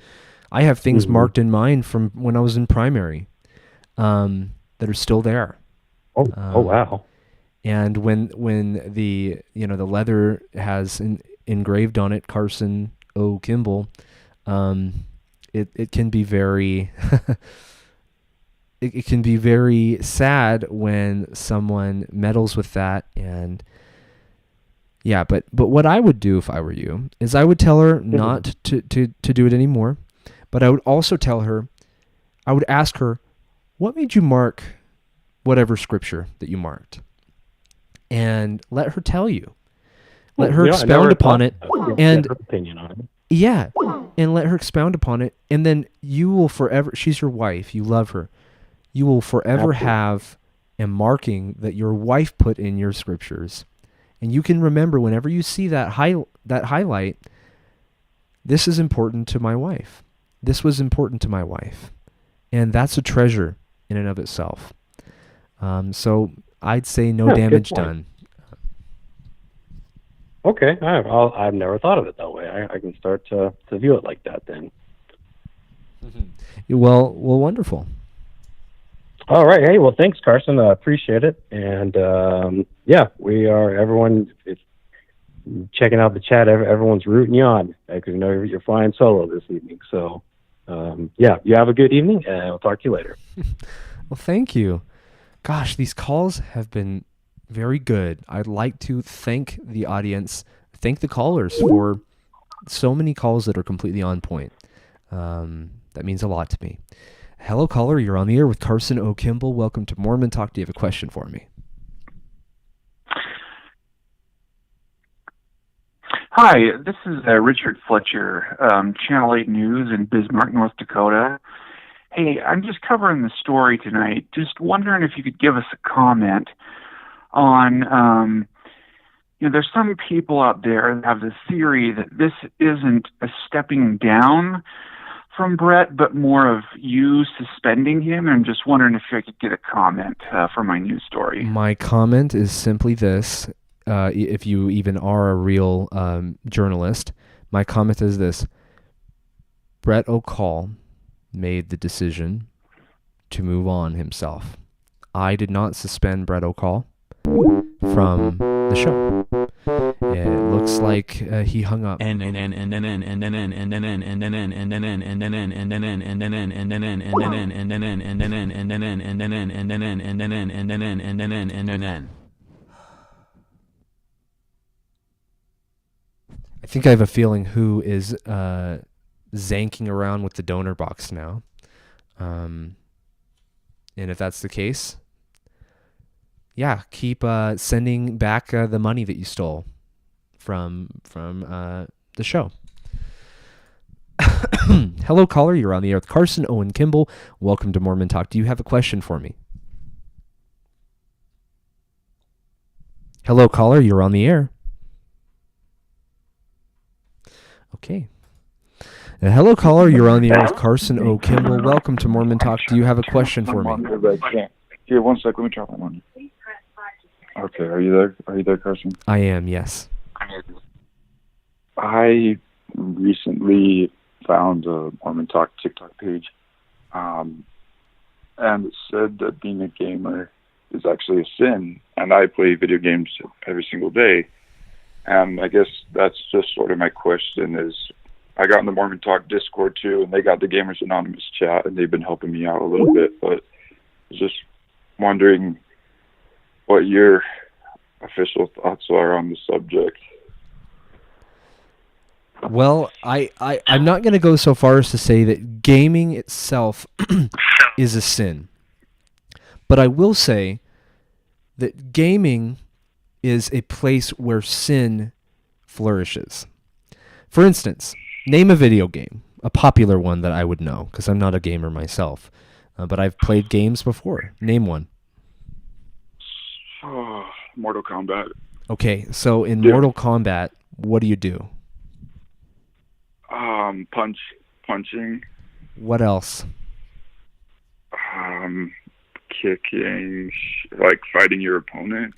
I have things marked in mine from when I was in primary that are still there. Oh wow! And when the the leather has engraved on it Carson O. Kimball, it can be very it can be very sad when someone meddles with that. And yeah, but what I would do if I were you is I would tell her not to do it anymore, but I would also tell her, I would ask her, what made you mark whatever scripture that you marked? And let her tell you. Let her expound upon it. And her opinion on it. Yeah. And let her expound upon it. And then you will forever, she's your wife, you love her. You will forever have a marking that your wife put in your scriptures. And you can remember whenever you see that highlight, this is important to my wife. This was important to my wife. And that's a treasure in and of itself. So I'd say no damage done. Okay, I've never thought of it that way. I can start to view it like that then. Well, wonderful. All right. Hey, well, thanks, Carson. I appreciate it. And we are, everyone is checking out the chat. Everyone's rooting you on because you're flying solo this evening. So, you have a good evening, and I'll talk to you later. Well, thank you. Gosh, these calls have been very good. I'd like to thank the audience, thank the callers for so many calls that are completely on point. That means a lot to me. Hello, caller. You're on the air with Carson O. Kimball. Welcome to Mormon Talk. Do you have a question for me? Hi, this is Richard Fletcher, Channel 8 News in Bismarck, North Dakota. Hey, I'm just covering the story tonight. Just wondering if you could give us a comment on, there's some people out there that have the theory that this isn't a stepping down from Brett, but more of you suspending him. And I'm just wondering if I could get a comment for my news story. My comment is simply this. If you even are a real journalist, my comment is this. Brett O'Call made the decision to move on himself. I did not suspend Brett O'Call from the show. It looks like he hung up. I think I have a feeling who is zanking around with the donor box now. And if that's the case, yeah, keep sending back the money that you stole from the show. Hello, caller. You're on the air with Carson Owen Kimball. Welcome to Mormon Talk. Do you have a question for me? Hello, caller. You're on the air. Okay. Hello, caller. You're on the air with Carson O. Kimball. Welcome to Mormon Talk. Do you have a question for me? Here, 1 sec. Let me drop my money. Okay, are you there? Are you there, Carson? I am, yes. I recently found a Mormon Talk TikTok page, and it said that being a gamer is actually a sin, and I play video games every single day. And I guess that's just sort of my question is, I got in the Mormon Talk Discord too, and they got the Gamers Anonymous chat, and they've been helping me out a little bit, but I was just wondering what your official thoughts are on the subject. Well, I'm not going to go so far as to say that gaming itself is a sin. But I will say that gaming is a place where sin flourishes. For instance, name a video game, a popular one that I would know, because I'm not a gamer myself. But I've played games before. Name one. Mortal Kombat. Okay, so in Mortal Kombat, what do you do? Punching. What else? Kicking, like fighting your opponent.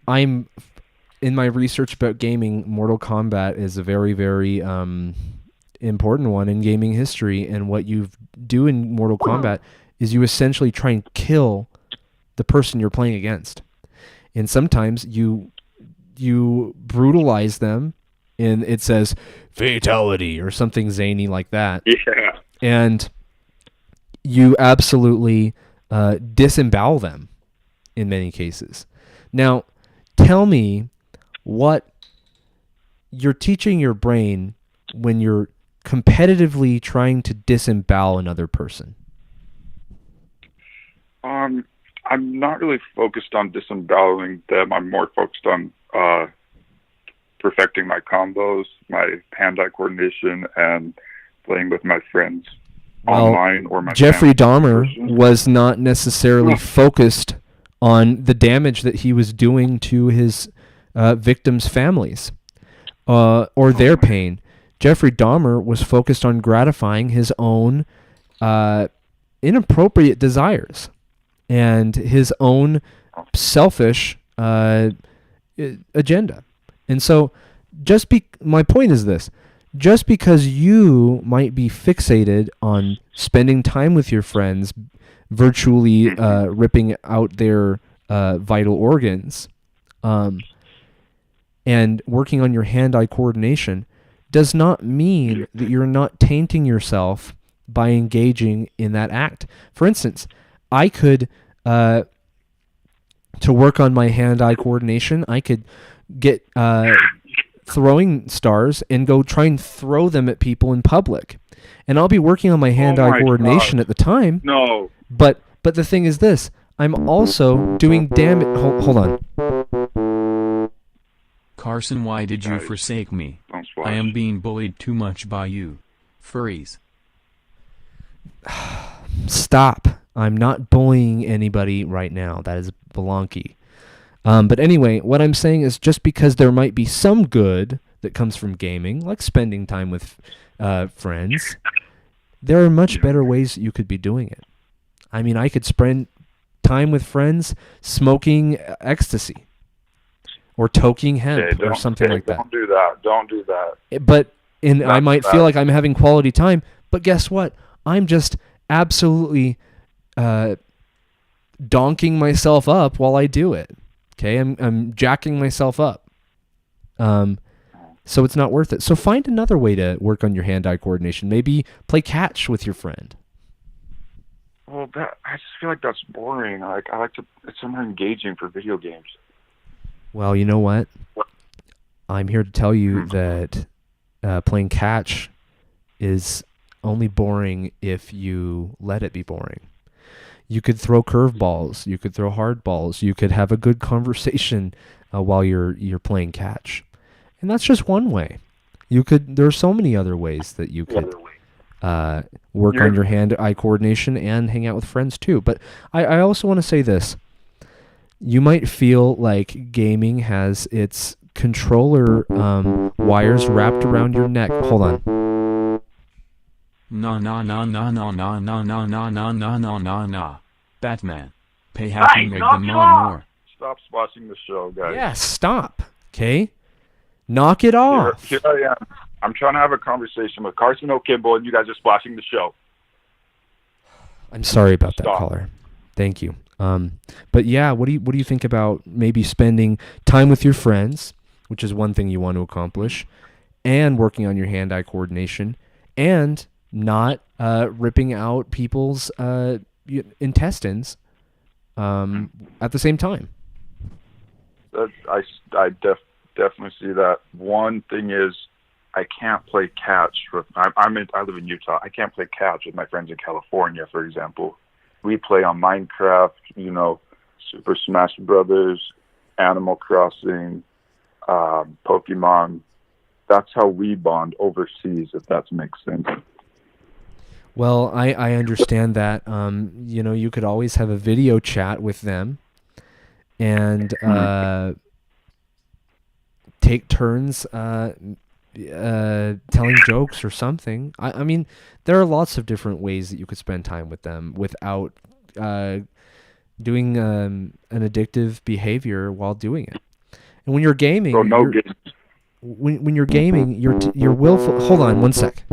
In my research about gaming, Mortal Kombat is a very, very important one in gaming history. And what you do in Mortal Kombat is you essentially try and kill the person you're playing against. And sometimes you brutalize them, and it says fatality or something zany like that. Yeah. And you absolutely disembowel them in many cases. Now, tell me what you're teaching your brain when you're competitively trying to disembowel another person. I'm not really focused on disemboweling them. I'm more focused on perfecting my combos, my hand-eye coordination, and playing with my friends online or my Jeffrey family. Dahmer was not necessarily focused on the damage that he was doing to his victims' families or their pain. Jeffrey Dahmer was focused on gratifying his own inappropriate desires and his own selfish agenda. And so my point is this. Just because you might be fixated on spending time with your friends, virtually ripping out their vital organs, and working on your hand-eye coordination, does not mean that you're not tainting yourself by engaging in that act. For instance, I could, to work on my hand-eye coordination, I could get throwing stars and go try and throw them at people in public. And I'll be working on my hand-eye coordination at the time. No. But the thing is this, I'm also doing damage. Hold on. Carson, why did you forsake me? I am being bullied too much by you. Furries. Stop. I'm not bullying anybody right now. That is balonky. But anyway, what I'm saying is just because there might be some good that comes from gaming, like spending time with friends, there are much better ways that you could be doing it. I mean, I could spend time with friends smoking ecstasy or toking hemp or something like that. Don't do that. Don't do that. But I might feel like I'm having quality time, but guess what? I'm just absolutely donking myself up while I do it. Okay, I'm jacking myself up. So it's not worth it. So find another way to work on your hand-eye coordination. Maybe play catch with your friend. Well, I just feel like that's boring. I like to. It's more engaging for video games. Well, you know what? I'm here to tell you that playing catch is only boring if you let it be boring. You could throw curveballs. You could throw hard balls. You could have a good conversation while you're playing catch, and that's just one way. There are so many other ways that you could work on your hand-eye coordination and hang out with friends too. But I also want to say this: you might feel like gaming has its controller wires wrapped around your neck. Hold on. No. Batman. Pay happy make the mod more. Stop watching the show, guys. Yeah, stop. Okay? Knock it off. Here I am. I'm trying to have a conversation with Carson O'Kimball, and you guys are splashing the show. I'm sorry about that, Stop. caller. Thank you. But yeah, what do you think about maybe spending time with your friends, which is one thing you want to accomplish, and working on your hand-eye coordination, and not ripping out people's intestines at the same time? I definitely see that. One thing is, I can't play catch with. I live in Utah. I can't play catch with my friends in California, for example. We play on Minecraft, Super Smash Brothers, Animal Crossing, Pokemon. That's how we bond overseas, if that makes sense. Well, I understand that. You could always have a video chat with them and take turns telling jokes or something. I mean, there are lots of different ways that you could spend time with them without doing an addictive behavior while doing it. And when you're gaming, when you're gaming, your willful. Hold on, one sec.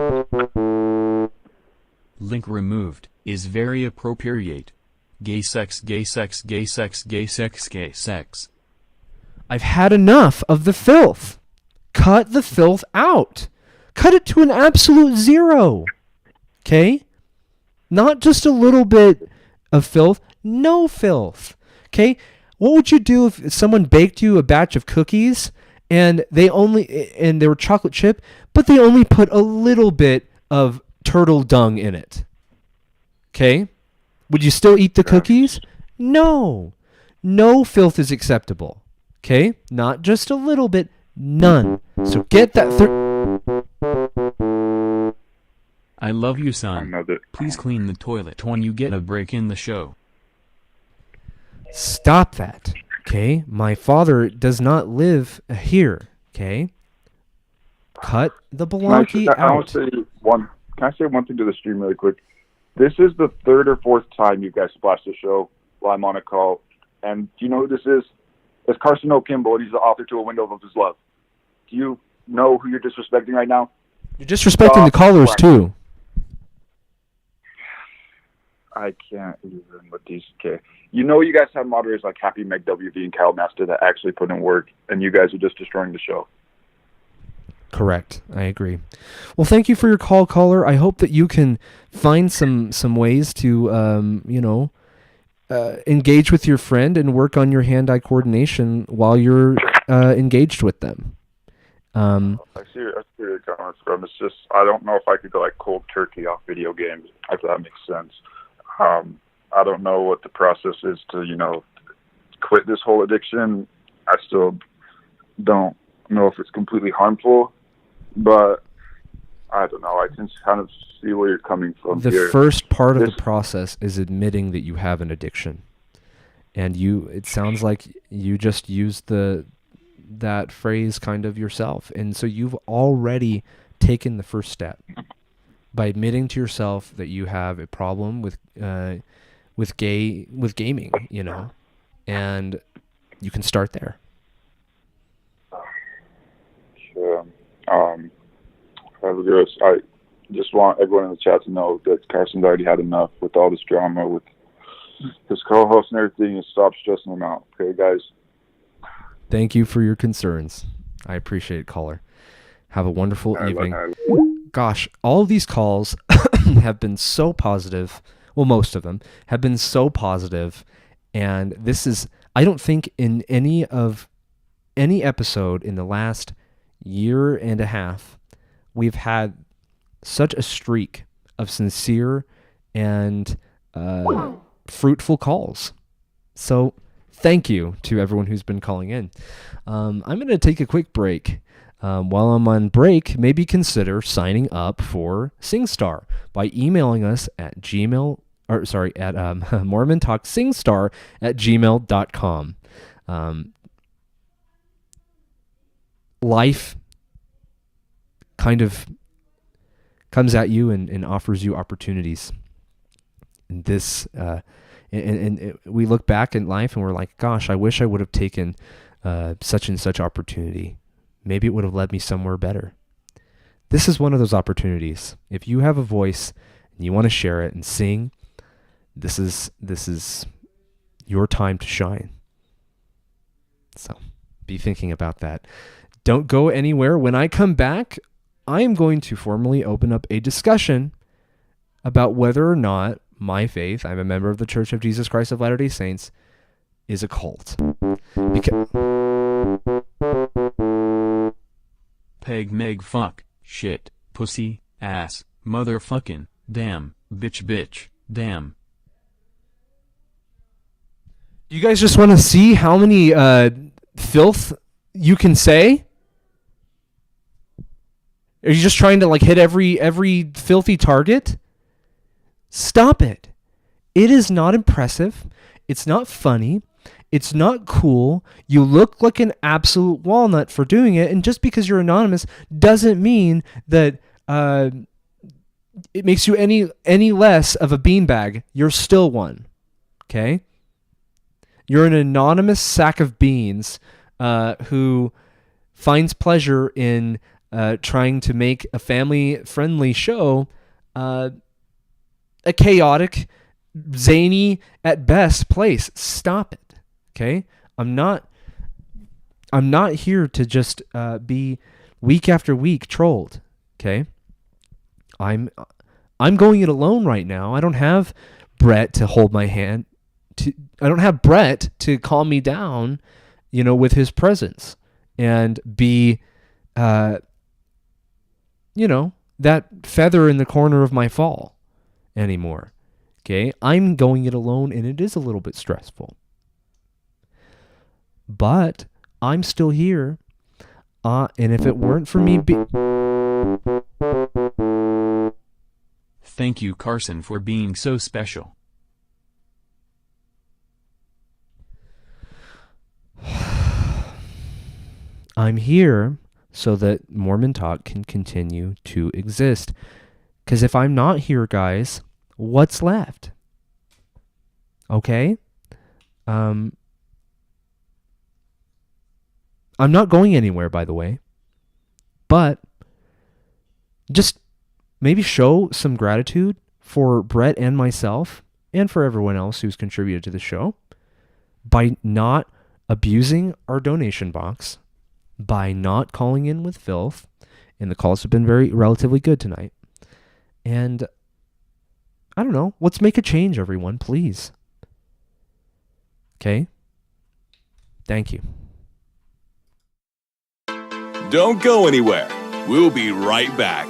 Link removed is very appropriate. Gay sex, gay sex, gay sex, gay sex, gay sex. I've had enough of the filth. Cut the filth out. Cut it to an absolute zero. Okay? Not just a little bit of filth. No filth. Okay? What would you do if someone baked you a batch of cookies and they were chocolate chip, but they only put a little bit of turtle dung in it? Okay? Would you still eat the cookies? No. No filth is acceptable. Okay? Not just a little bit. None. So get that. I love you, son. Please clean the toilet when you get a break in the show. Stop that. Okay? My father does not live here. Okay? Cut the baloney out. Can I say one thing to the stream really quick? This is the third or fourth time you guys splashed the show while I'm on a call. And do you know who this is? It's Carson O'Kimball, and he's the author to A Window of His Love. Do you know who you're disrespecting right now? You're disrespecting the callers, too. I can't even with these. Okay. You guys have moderators like Happy McWV and Cal Master that actually put in work, and you guys are just destroying the show. Correct. I agree. Well, thank you for your call, caller. I hope that you can find some ways to, engage with your friend and work on your hand-eye coordination while you're engaged with them. I see where you're coming from. It's just, I don't know if I could go like cold turkey off video games, if that makes sense. I don't know what the process is to, quit this whole addiction. I still don't know if it's completely harmful, but I don't know. I can kind of see where you're coming from here. The first part of the process is admitting that you have an addiction. And it sounds like you just used that phrase kind of yourself. And so you've already taken the first step by admitting to yourself that you have a problem with gaming, and you can start there. Sure. I just want everyone in the chat to know that Carson's already had enough with all this drama with his co-host and everything, and stop stressing him out. Okay, guys? Thank you for your concerns. I appreciate it, caller. Have a wonderful evening. Gosh, all of these calls have been so positive. Well, most of them have been so positive, and this is, I don't think in any episode in the last year and a half, we've had such a streak of sincere and fruitful calls. So thank you to everyone who's been calling in. I'm going to take a quick break. While I'm on break, maybe consider signing up for SingStar by emailing us at mormontalksingstar@gmail.com. Life kind of comes at you and offers you opportunities. And this, we look back in life and we're like, gosh, I wish I would have taken such and such opportunity. maybe it would have led me somewhere better. This is one of those opportunities. If you have a voice and you want to share it and sing, this is your time to shine. So be thinking about that. Don't go anywhere. When I come back, I am going to formally open up a discussion about whether or not my faith, I'm a member of the Church of Jesus Christ of Latter-day Saints, is a cult. Peg, meg, fuck, shit, pussy, ass, motherfucking, damn, bitch, damn. You guys just want to see how many filth you can say? Are you just trying to like hit every filthy target? Stop it. It is not impressive. It's not funny. It's not cool. You look like an absolute walnut for doing it, and just because you're anonymous doesn't mean that it makes you any less of a beanbag. You're still one. Okay? You're an anonymous sack of beans who finds pleasure in trying to make a family-friendly show a chaotic, zany, at best place. Stop it. Okay? I'm not here to just be week after week trolled. Okay? I'm going it alone right now. I don't have Brett to hold my hand. I don't have Brett to calm me down, with his presence and be, that feather in the corner of my fall anymore. Okay? I'm going it alone, and it is a little bit stressful. But I'm still here. And if it weren't for me Thank you, Carson, for being so special. I'm here so that Mormon Talk can continue to exist. Because if I'm not here, guys, what's left? Okay? I'm not going anywhere, by the way. But just maybe show some gratitude for Brett and myself and for everyone else who's contributed to the show by not abusing our donation box, by not calling in with filth, and the calls have been relatively good tonight. And I don't know, let's make a change, everyone, please. Okay? Thank you. Don't go anywhere. We'll be right back.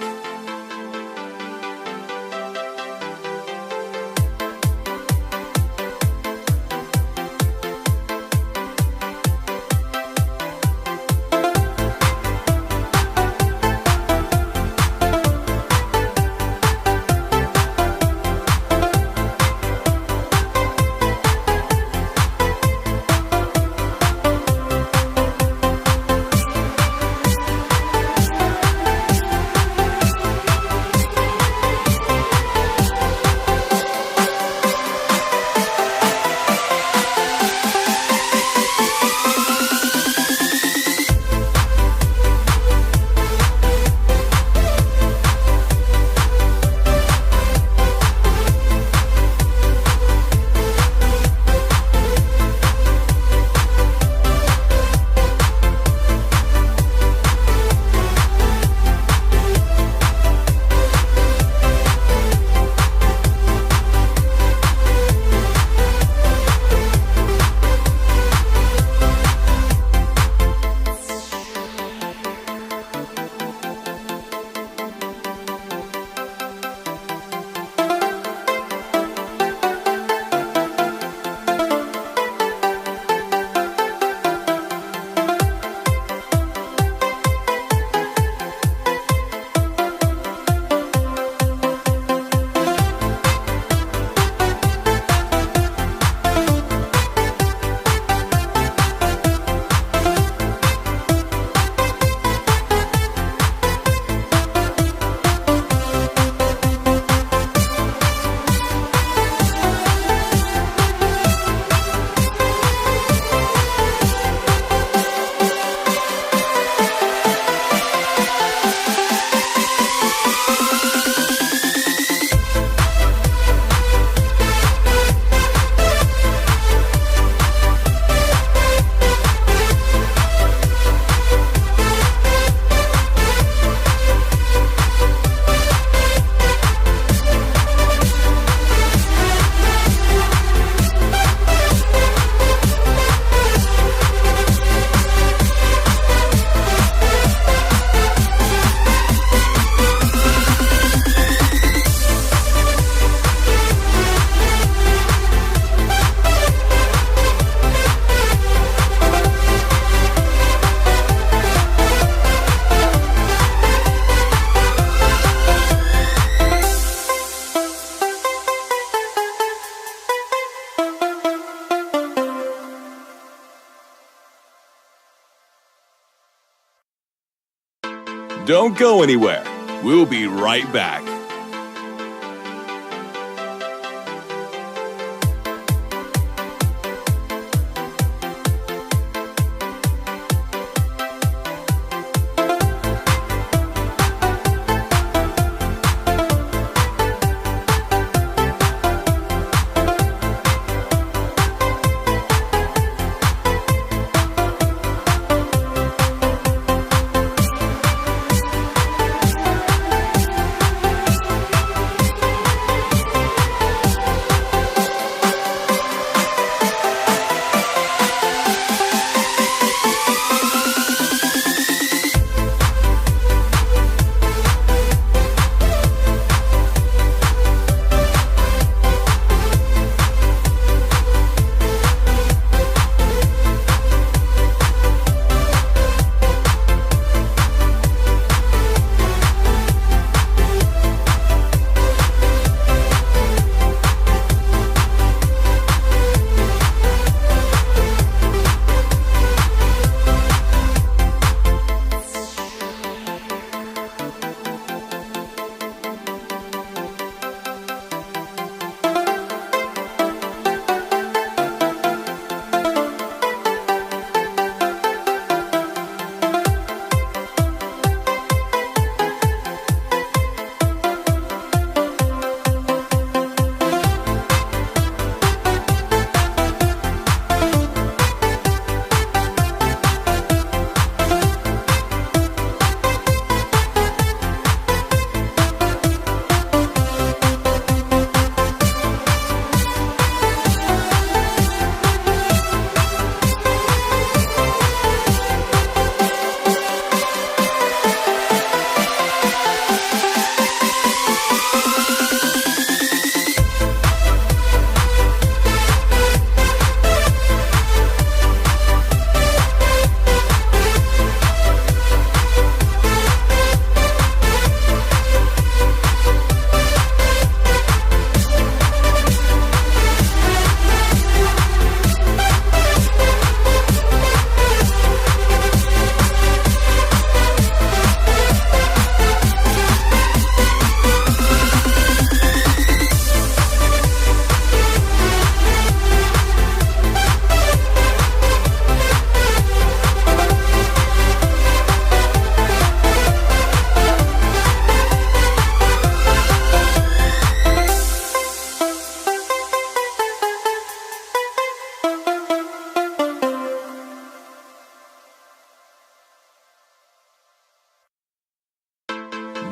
Don't go anywhere. We'll be right back.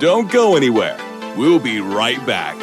Don't go anywhere. We'll be right back.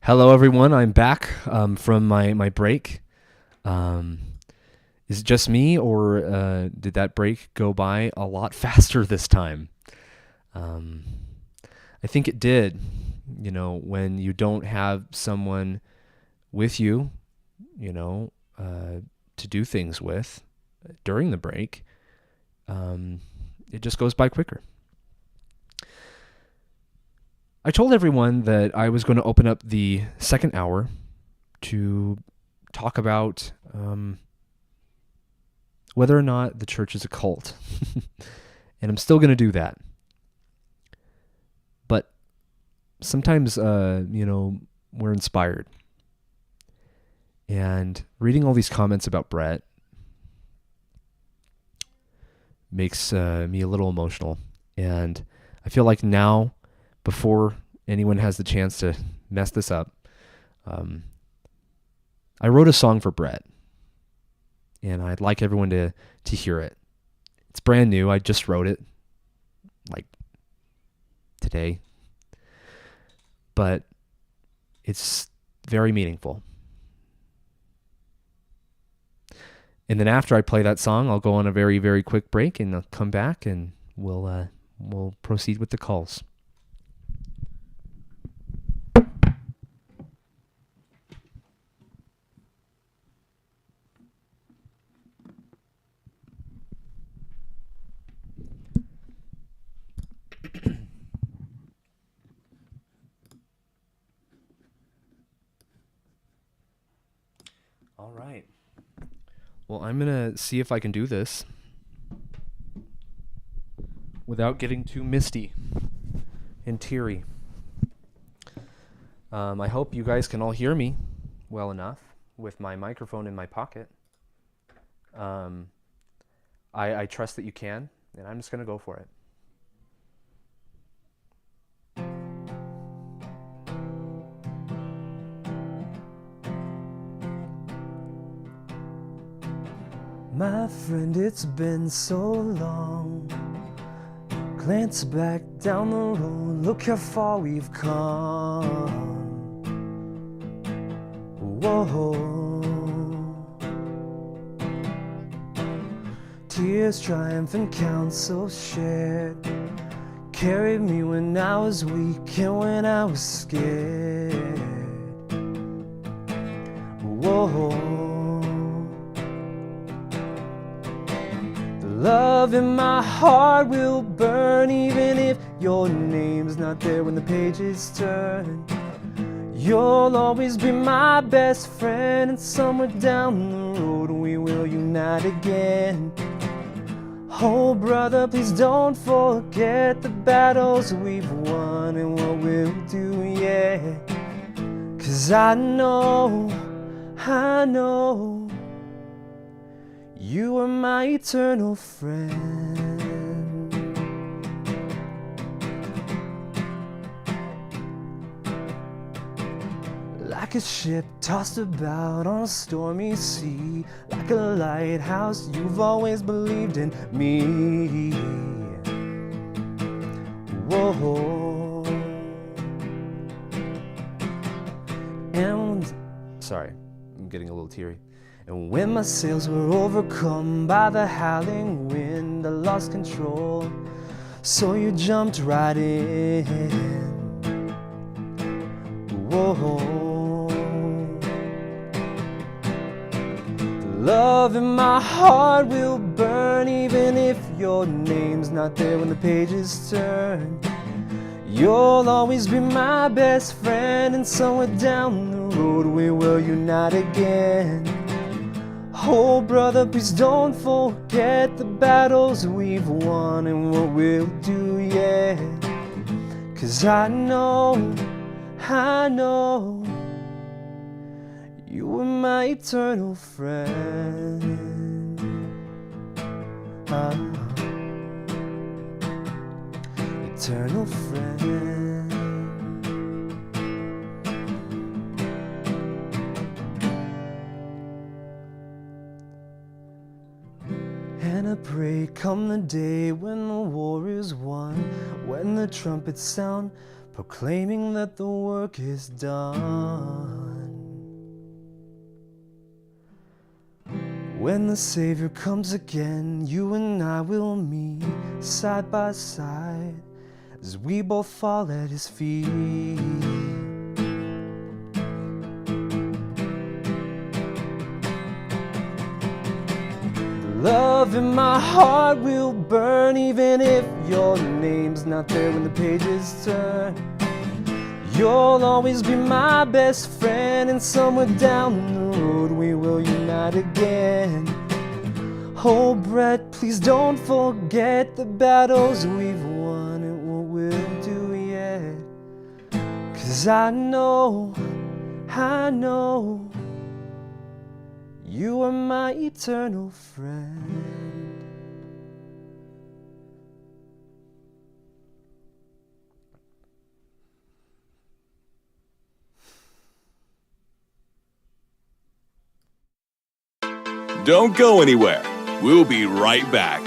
Hello, everyone. I'm back from my break. Is it just me, or did that break go by a lot faster this time? I think it did. You know, when you don't have someone with you, you know, to do things with during the break, it just goes by quicker. I told everyone that I was going to open up the second hour to talk about whether or not the church is a cult. And I'm still going to do that. But sometimes, you know, we're inspired. And reading all these comments about Brett makes me a little emotional. And I feel like now, before anyone has the chance to mess this up, I wrote a song for Brett. And I'd like everyone to hear it. It's brand new. I just wrote it, like, today. But it's very meaningful. And then after I play that song, I'll go on a very, very quick break, and I'll come back, and we'll proceed with the calls. All right. Well, I'm going to see if I can do this without getting too misty and teary. I hope you guys can all hear me well enough with my microphone in my pocket. I trust that you can, and I'm just going to go for it. My friend, it's been so long. Glance back down the road, look how far we've come. Whoa. Tears, triumph, and counsel shared carried me when I was weak and when I was scared. Whoa. Love in my heart will burn even if your name's not there when the pages turn. You'll always be my best friend, and somewhere down the road we will unite again. Oh brother, please don't forget the battles we've won and what we'll do, yeah. 'Cause I know you are my eternal friend. Like a ship tossed about on a stormy sea, like a lighthouse, you've always believed in me. Whoa. And, sorry, I'm getting a little teary. And when my sails were overcome by the howling wind, I lost control, so you jumped right in. Whoa. The love in my heart will burn even if your name's not there when the pages turn. You'll always be my best friend, and somewhere down the road we will unite again. Oh brother, please don't forget the battles we've won and what we'll do, yeah. 'Cause I know you are my eternal friend. Eternal friend. And I pray come the day when the war is won, when the trumpets sound, proclaiming that the work is done. When the Savior comes again, you and I will meet side by side as we both fall at his feet. The love in my heart will burn even if your name's not there when the pages turn. You'll always be my best friend, and somewhere down the road we will unite again. Oh, Brett, please don't forget the battles we've won and what we'll do yet. 'Cause I know you are my eternal friend. Don't go anywhere. We'll be right back.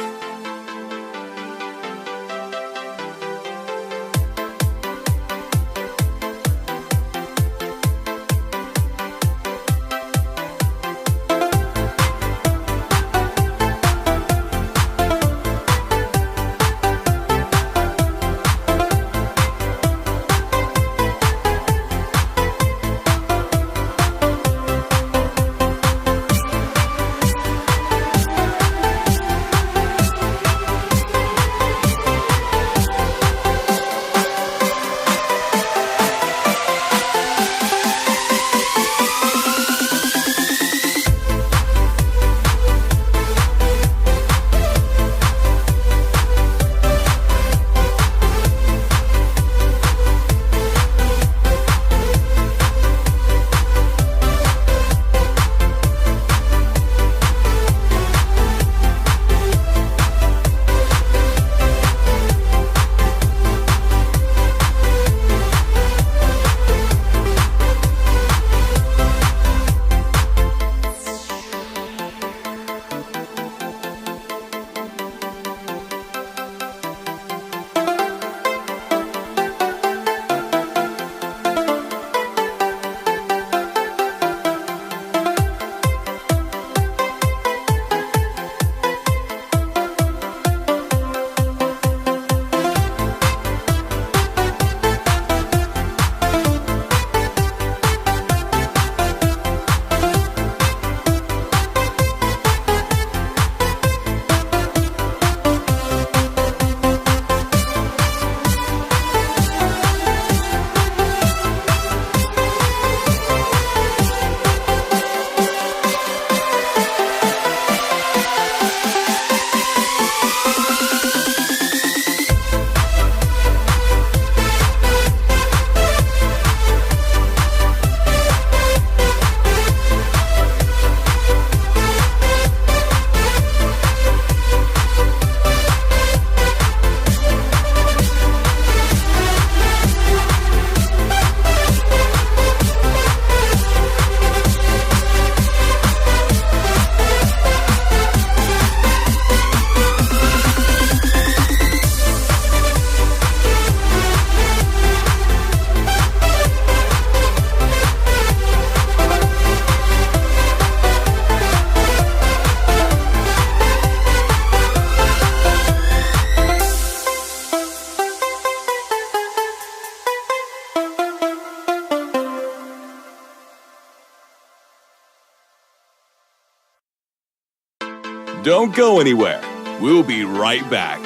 Don't go anywhere. We'll be right back.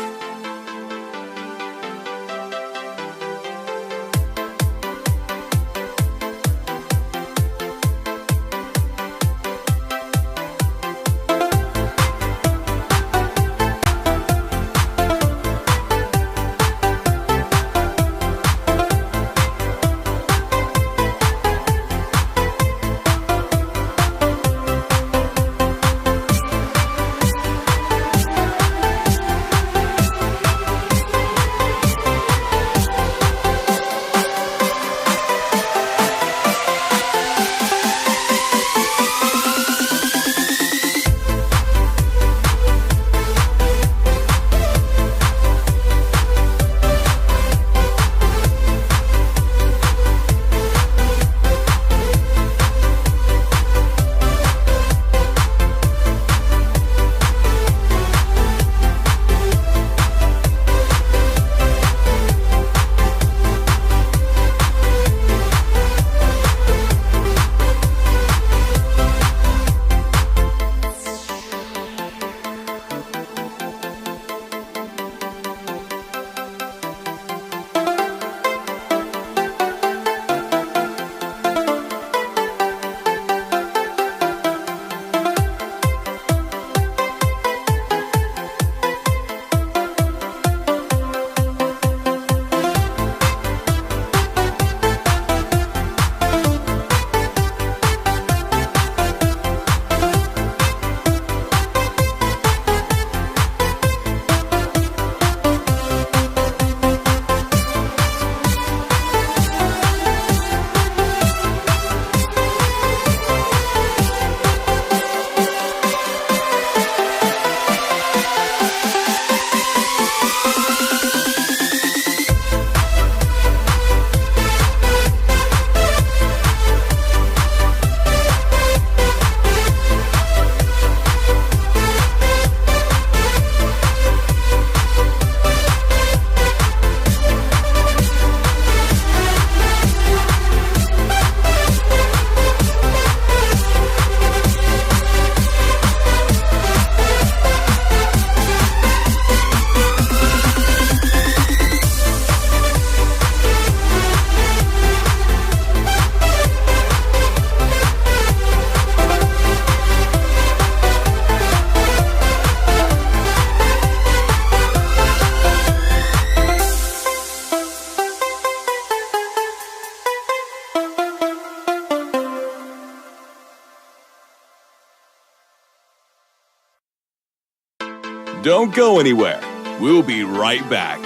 Don't go anywhere. We'll be right back.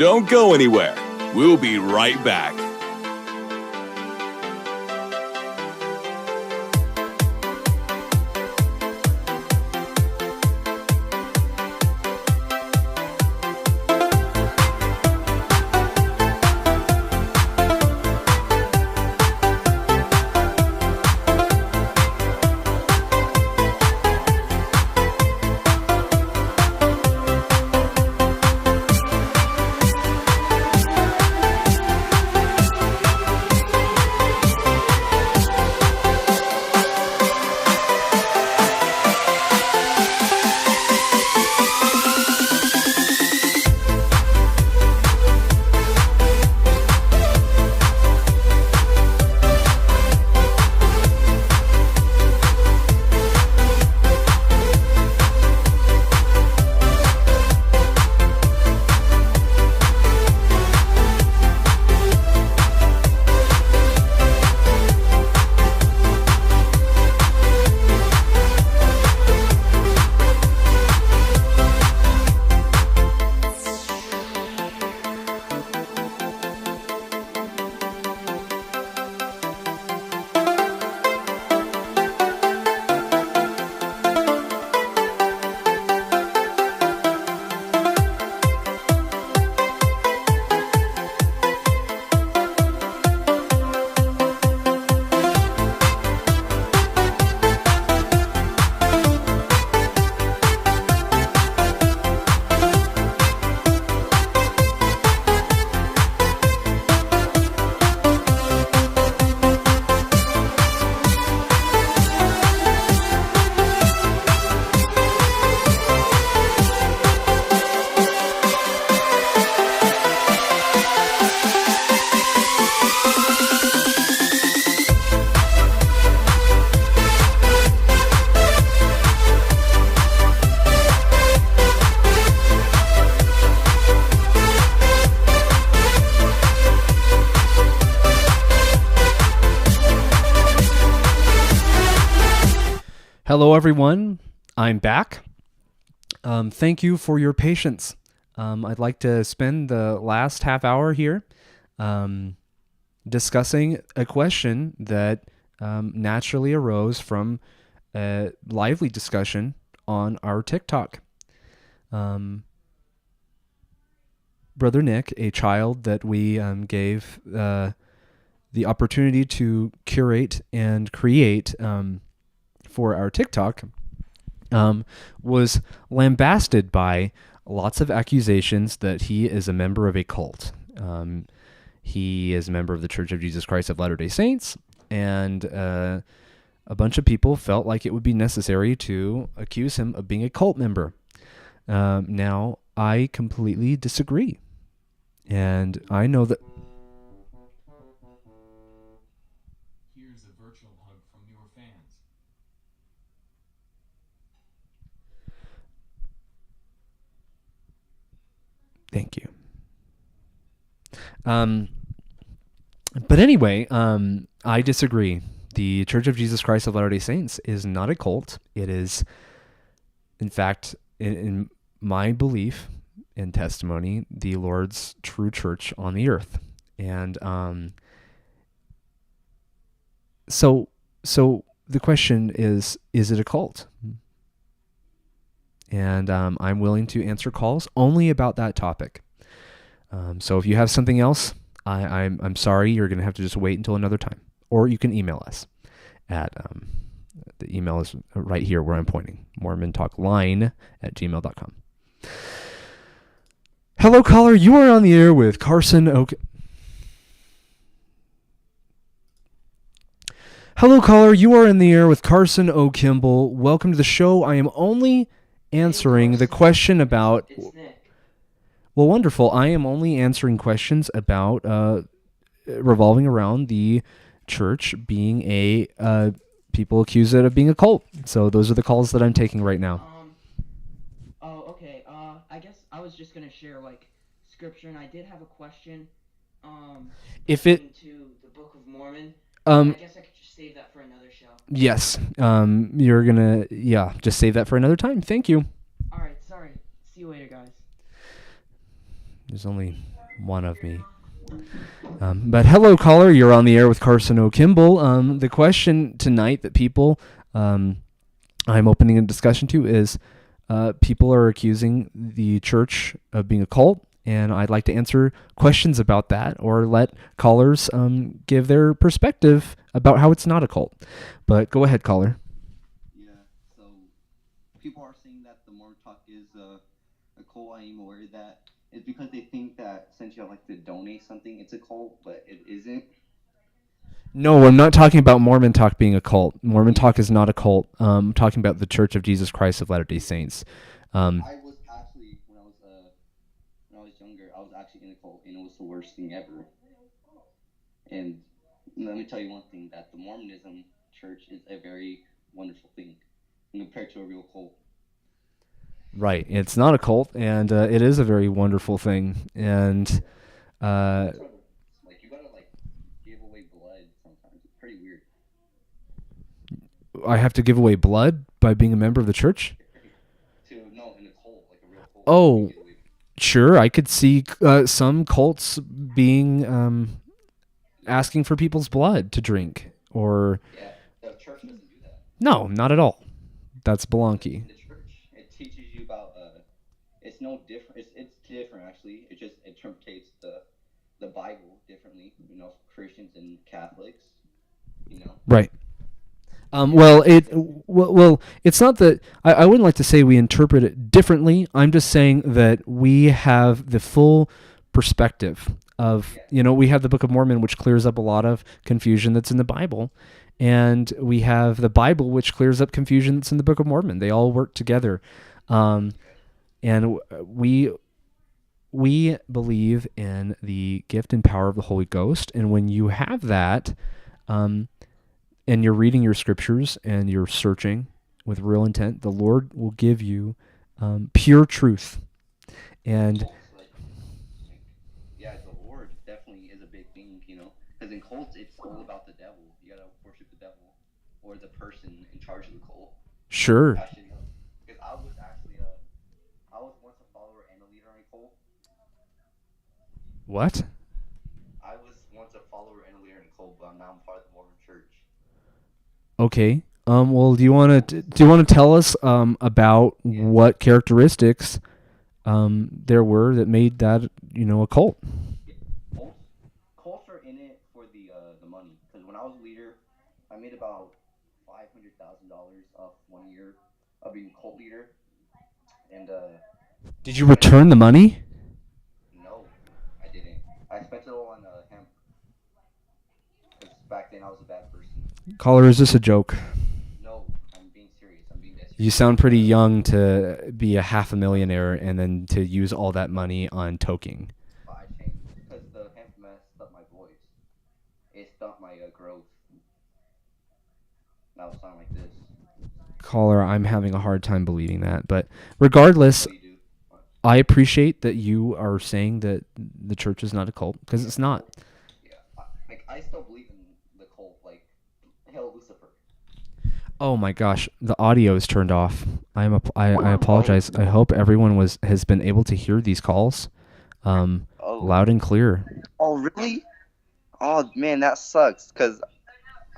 Don't go anywhere. We'll be right back. Hello, everyone. I'm back. Thank you for your patience. I'd like to spend the last half hour here discussing a question that naturally arose from a lively discussion on our TikTok. Brother Nick, a child that we gave the opportunity to curate and create for our TikTok, was lambasted by lots of accusations that he is a member of a cult. He is a member of the Church of Jesus Christ of Latter-day Saints, and a bunch of people felt like it would be necessary to accuse him of being a cult member. Now, I completely disagree. And I know that... Here's a virtual hug from your fans. Thank you. But anyway, I disagree. The Church of Jesus Christ of Latter-day Saints is not a cult. It is, in fact, in my belief and testimony, the Lord's true church on the earth. And so the question is it a cult? And I'm willing to answer calls only about that topic. So if you have something else, I'm sorry, you're going to have to just wait until another time. Or you can email us at, the email is right here where I'm pointing, mormontalkline@gmail.com. Hello, caller. You are on the air with Carson Oak. Hello, caller. You are in the air with Carson O'Kimball. Welcome to the show. I am only answering the question about... Well, wonderful. I am only answering questions about revolving around the church being a... people accuse it of being a cult. So those are the calls that I'm taking right now. Oh, okay. I guess I was just gonna share like scripture, and I did have a question. If it to the Book of Mormon. I guess I could just save that for another show. Yes. You're gonna just save that for another time. Thank you. All right. Sorry. See you later, guys. There's only one of me. But hello, caller. You're on the air with Carson O'Kimball. The question tonight that people I'm opening a discussion to is people are accusing the church of being a cult, and I'd like to answer questions about that or let callers give their perspective about how it's not a cult. But go ahead, caller. Yeah, so people are saying that the Mormon Talk is a cult. I am aware of that. It's because they think that since you have like to donate something, it's a cult, but it isn't. No, I'm not talking about Mormon Talk being a cult. Mormon Talk is not a cult. I'm talking about the Church of Jesus Christ of Latter-day Saints. I was actually, when I was younger, I was actually in a cult, and it was the worst thing ever. And let me tell you one thing, that the Mormonism church is a very wonderful thing compared to a real cult. Right. It's not a cult, and it is a very wonderful thing. And like, you gotta like give away blood sometimes. It's pretty weird. I have to give away blood by being a member of the church? No, in a cult, like a real cult. Oh, sure. I could see some cults being asking for people's blood to drink, or... Yeah, the church doesn't do that. No, not at all. That's baloney. The church, it teaches you about it's no different. It's different actually. It just interprets the Bible differently. Christians and Catholics. Right. Well, it's not that I wouldn't like to say we interpret it differently. I'm just saying that we have the full perspective of, we have the Book of Mormon, which clears up a lot of confusion that's in the Bible. And we have the Bible, which clears up confusion that's in the Book of Mormon. They all work together. And we believe in the gift and power of the Holy Ghost. And when you have that, and you're reading your scriptures and you're searching with real intent, the Lord will give you pure truth. And yeah, the Lord definitely is a big thing, because in cults it's all about the devil. You gotta worship the devil or the person in charge of the cult. Sure. Because I was actually I was once a follower and a leader in a cult. What? I was once a follower and a leader in a cult, but now I'm part of the Mormon Church. Okay. Well, do you want to tell us about what characteristics there were that made that a cult? Yeah. Cults are in it for the money. Because when I was a leader, I made about $500,000 off 1 year of being cult leader. And Did you return the money? no, I didn't. I spent it all on hemp. Because back then I was a bad person. Caller, is this a joke? No, I'm being serious. I'm being dead serious. You sound pretty young to be a half a millionaire and then to use all that money on toking. I changed because the hemp messed up my voice. It stopped my growth. Now it's sound like this. Caller, I'm having a hard time believing that. But regardless, I appreciate that you are saying that the church is not a cult, because it's not. Yeah, I still believe in the cult, like Hail Lucifer. Oh my gosh, the audio is turned off. I apologize. I hope everyone has been able to hear these calls loud and clear. Oh, really? Oh, man, that sucks. Because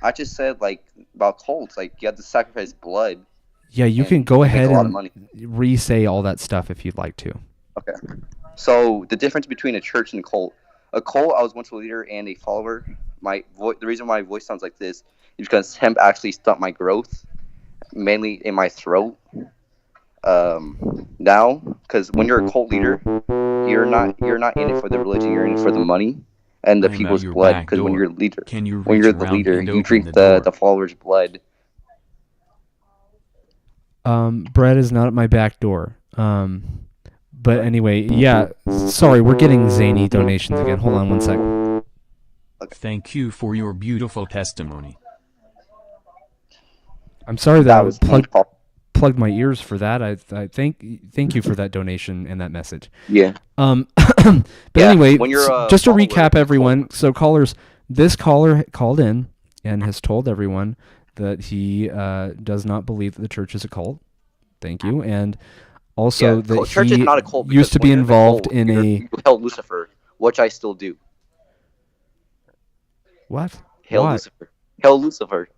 I just said, like, about cults. Like, you have to sacrifice blood. Yeah, you can go ahead and money. re-say all that stuff if you'd like to. Okay. So, the difference between a church and a cult. A cult, I was once a leader and a follower. The reason why my voice sounds like this is because hemp actually stopped my growth, mainly in my throat. Now, because when you're a cult leader, you're not in it for the religion. You're in it for the money and the people's blood. Because when you're a leader, when you're the leader, you drink the followers' blood. Bread is not at my back door. But anyway, yeah. Sorry, we're getting zany donations again. Hold on one second. Thank you for your beautiful testimony. I'm sorry that I plugged my ears for that. I thank you for that donation and that message. Yeah. But anyway, just to recap, everyone. So this caller called in and has told everyone that he does not believe that the church is a cult. Thank you, and also that church is not a cult used to be involved in you Hail Lucifer, which I still do. What? Hail What? Lucifer. Hail Lucifer.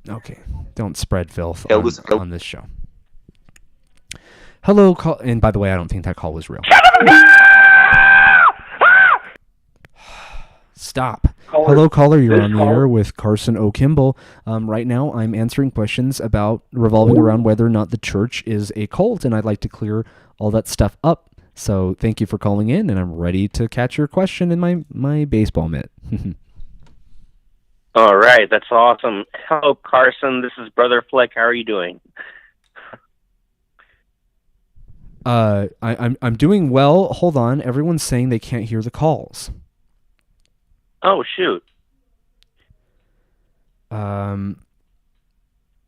Okay, don't spread filth Hail on Lucifer. this show. Hello, call. And by the way, I don't think that call was real. Stop. Hello, caller. You're on the air with Carson O'Kimball. Right now, I'm answering questions revolving around whether or not the church is a cult, and I'd like to clear all that stuff up. So thank you for calling in, and I'm ready to catch your question in my baseball mitt. All right, that's awesome. Hello, Carson. This is Brother Flick. How are you doing? I'm doing well. Hold on. Everyone's saying they can't hear the calls. Oh, shoot.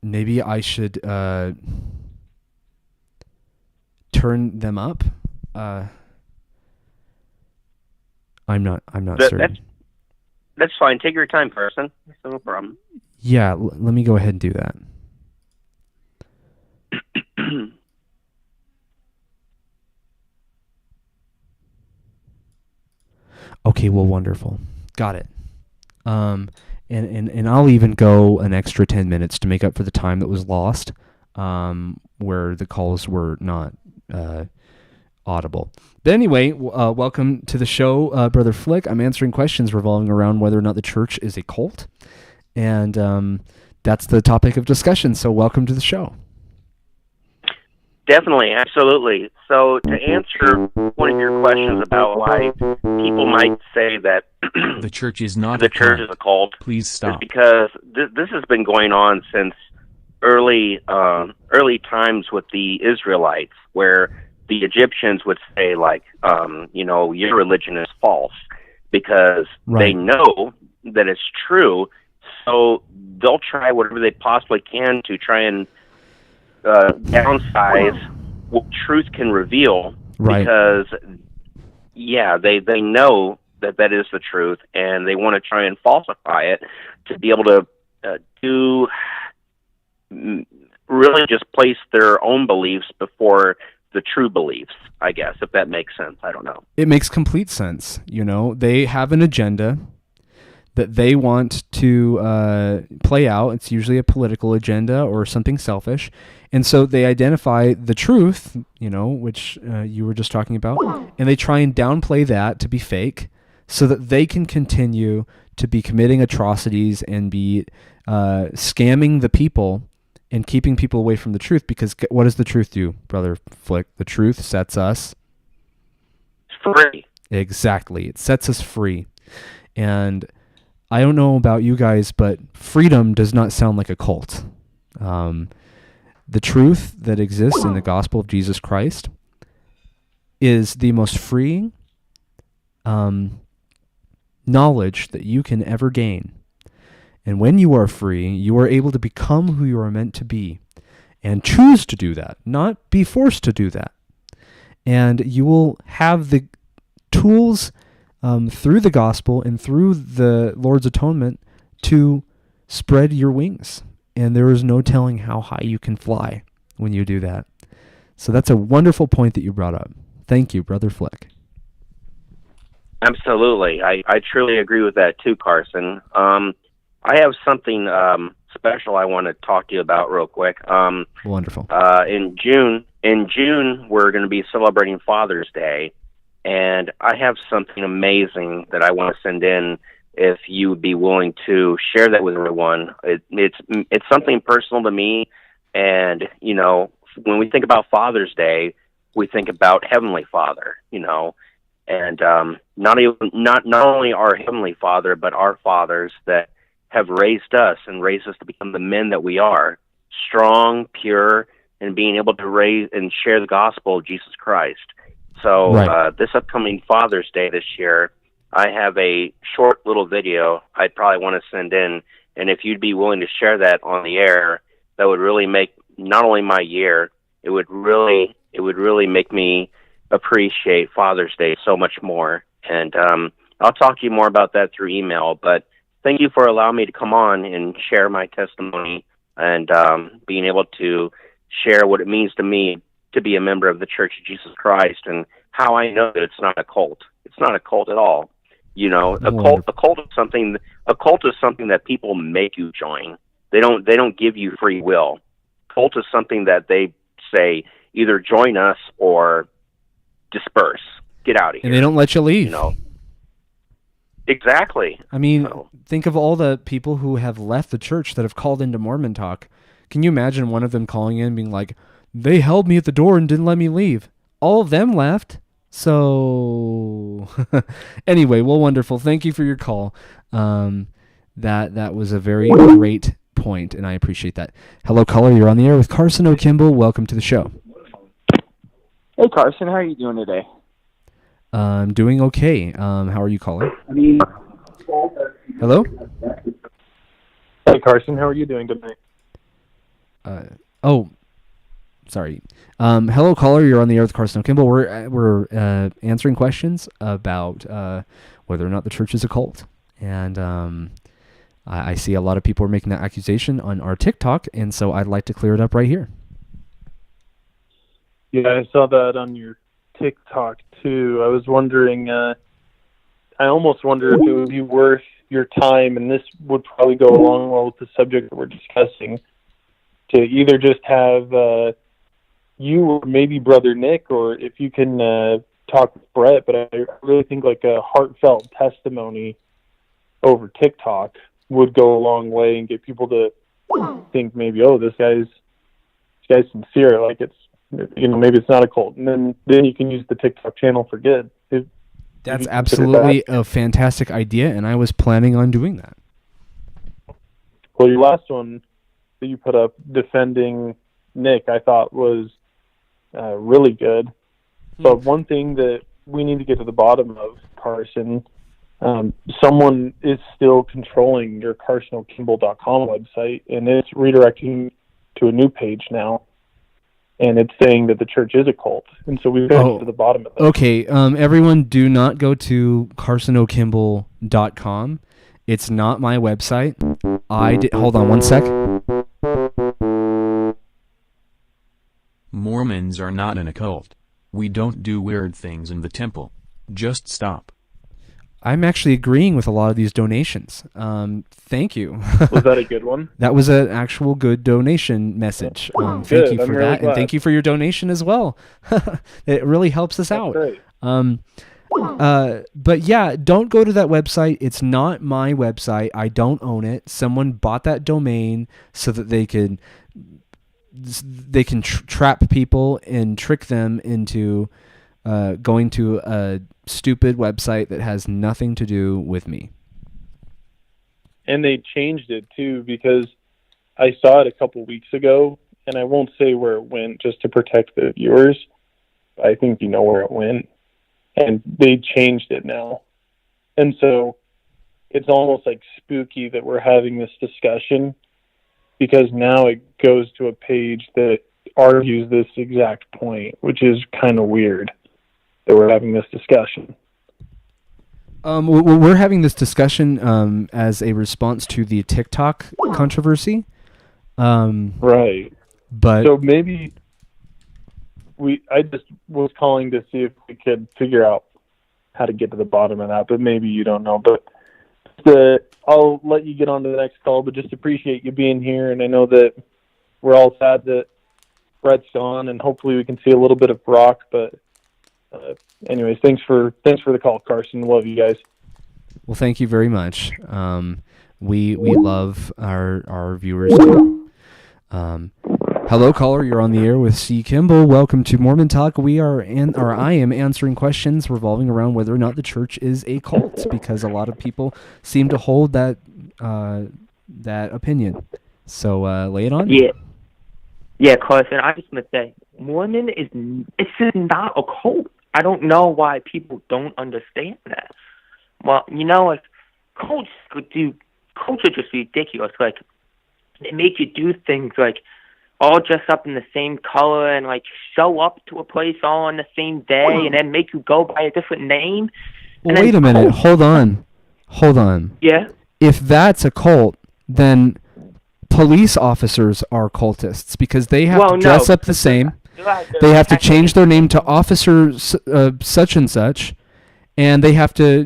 Maybe I should turn them up. I'm not certain. That's fine. Take your time, Carson. That's no problem. Yeah, let me go ahead and do that. Okay, well, wonderful. Got it. And I'll even go an extra 10 minutes to make up for the time that was lost, where the calls were not audible. But anyway, welcome to the show, Brother Flick. I'm answering questions revolving around whether or not the church is a cult, and that's the topic of discussion. So welcome to the show. Definitely, absolutely. So to answer one of your questions about why people might say that the church is not the church is a cult, please stop. Is because this has been going on since early times with the Israelites, where the Egyptians would say, like, your religion is false, because they know that it's true, so they'll try whatever they possibly can to try and downsize what truth can reveal, because they know that is the truth, and they want to try and falsify it to be able to do really just place their own beliefs before the true beliefs, I guess, if that makes sense. I don't know. It makes complete sense. You know, they have an agenda that they want to play out. It's usually a political agenda or something selfish. And so they identify the truth, you know, which you were just talking about, and they try and downplay that to be fake so that they can continue to be committing atrocities and be scamming the people and keeping people away from the truth. Because what does the truth do, Brother Flick? The truth sets us free. Exactly. It sets us free. And I don't know about you guys, but freedom does not sound like a cult. The truth that exists in the gospel of Jesus Christ is the most freeing knowledge that you can ever gain. And when you are free, you are able to become who you are meant to be and choose to do that, not be forced to do that. And you will have the tools through the gospel and through the Lord's atonement to spread your wings. And there is no telling how high you can fly when you do that. So that's a wonderful point that you brought up. Thank you, Brother Flick. Absolutely. I truly agree with that too, Carson. I have something special I want to talk to you about real quick. Wonderful. In June, we're going to be celebrating Father's Day, and I have something amazing that I want to send in if you would be willing to share that with everyone. It's something personal to me, and, you know, when we think about Father's Day, we think about Heavenly Father, you know, and not only our Heavenly Father, but our fathers that have raised us and raised us to become the men that we are, strong, pure, and being able to raise and share the gospel of Jesus Christ. So this upcoming Father's Day this year, I have a short little video I'd probably want to send in, and if you'd be willing to share that on the air, that would really make not only my year, it would really make me appreciate Father's Day so much more. And I'll talk to you more about that through email, but thank you for allowing me to come on and share my testimony and being able to share what it means to me to be a member of the Church of Jesus Christ and how I know that it's not a cult. It's not a cult at all. You know, a cult is something that people make you join. They don't give you free will. Cult is something that they say either join us or disperse. Get out of here. And they don't let you leave. You know. Exactly. I mean, think of all the people who have left the church that have called into Mormon talk. Can you imagine one of them calling in being like, they held me at the door and didn't let me leave? All of them left. So anyway, well, wonderful. Thank you for your call. That was a very great point, and I appreciate that. Hello, caller. You're on the air with Carson O'Kimball. Welcome to the show. Hey, Carson. How are you doing today? I'm doing okay. How are you, caller? Hello? Hey, Carson. How are you doing tonight? Sorry. Hello, caller. You're on the air with Carson O'Kimball. We're answering questions about whether or not the church is a cult. And I see a lot of people are making that accusation on our TikTok, and so I'd like to clear it up right here. Yeah, I saw that on your TikTok too. I was wondering, I almost wonder if it would be worth your time, and this would probably go along well with the subject that we're discussing, to either just have you or maybe Brother Nick, or if you can talk with Brett, but I really think like a heartfelt testimony over TikTok would go a long way and get people to think maybe, oh, this guy's sincere, like it's, you know, maybe it's not a cult, and then you can use the TikTok channel for good. That's absolutely a fantastic idea, and I was planning on doing that. Well, your last one that you put up defending Nick, I thought was really good. But one thing that we need to get to the bottom of, Carson, someone is still controlling your CarsonO'Kimball.com website, and it's redirecting to a new page now. And it's saying that the church is a cult. And so we've got to get to the bottom of that. Okay, everyone do not go to CarsonO'Kimball.com. It's not my website. Hold on one sec. Mormons are not an occult. We don't do weird things in the temple. Just stop. I'm actually agreeing with a lot of these donations. Thank you. Was that a good one? That was an actual good donation message. Thank Good. you for I'm really that, glad. and thank you for your donation as well. It really helps us out. Great. But yeah, don't go to that website. It's not my website. I don't own it. Someone bought that domain so that they can trap people and trick them into going to a stupid website that has nothing to do with me. And they changed it too, because I saw it a couple weeks ago, and I won't say where it went just to protect the viewers. I think you know where it went. And they changed it now. And so it's almost like spooky that we're having this discussion, because now it goes to a page that argues this exact point, which is kind of weird that we're having this discussion. We're having this discussion as a response to the TikTok controversy. Right. But so maybe I just was calling to see if we could figure out how to get to the bottom of that, but maybe you don't know. But I'll let you get on to the next call, but just appreciate you being here. And I know that we're all sad that Brett's gone, and hopefully we can see a little bit of Brock. But anyways, thanks for the call, Carson. Love you guys. Well, thank you very much. We love our viewers too. Hello, caller. You're on the air with C. Kimball. Welcome to Mormon Talk. I am answering questions revolving around whether or not the church is a cult, because a lot of people seem to hold that opinion. So lay it on. Yeah, Carson. I just want to say, Mormon it's just not a cult. I don't know why people don't understand that. Well, like cults are just ridiculous. Like, they make you do things like all dress up in the same color and like show up to a place all on the same day and then make you go by a different name. Well, wait a minute. Hold on. Yeah? If that's a cult, then police officers are cultists, because they have to dress up the same. They have to change their name to officer such and such, and they have to,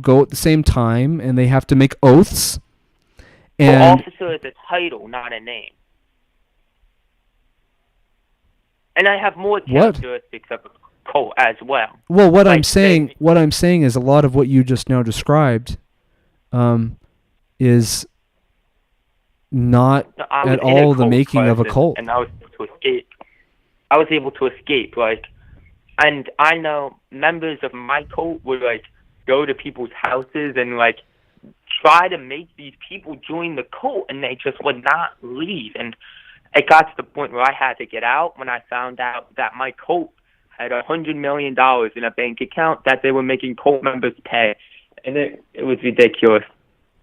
go at the same time, and they have to make oaths. And well, officer is a title, not a name. And I have more characteristics of a cult as well. Well, what I'm saying is a lot of what you just now described is not at all the making of a cult. And I was able to escape. And I know members of my cult would go to people's houses and try to make these people join the cult, and they just would not leave. And it got to the point where I had to get out when I found out that my cult had $100 million in a bank account that they were making cult members pay. And it was ridiculous.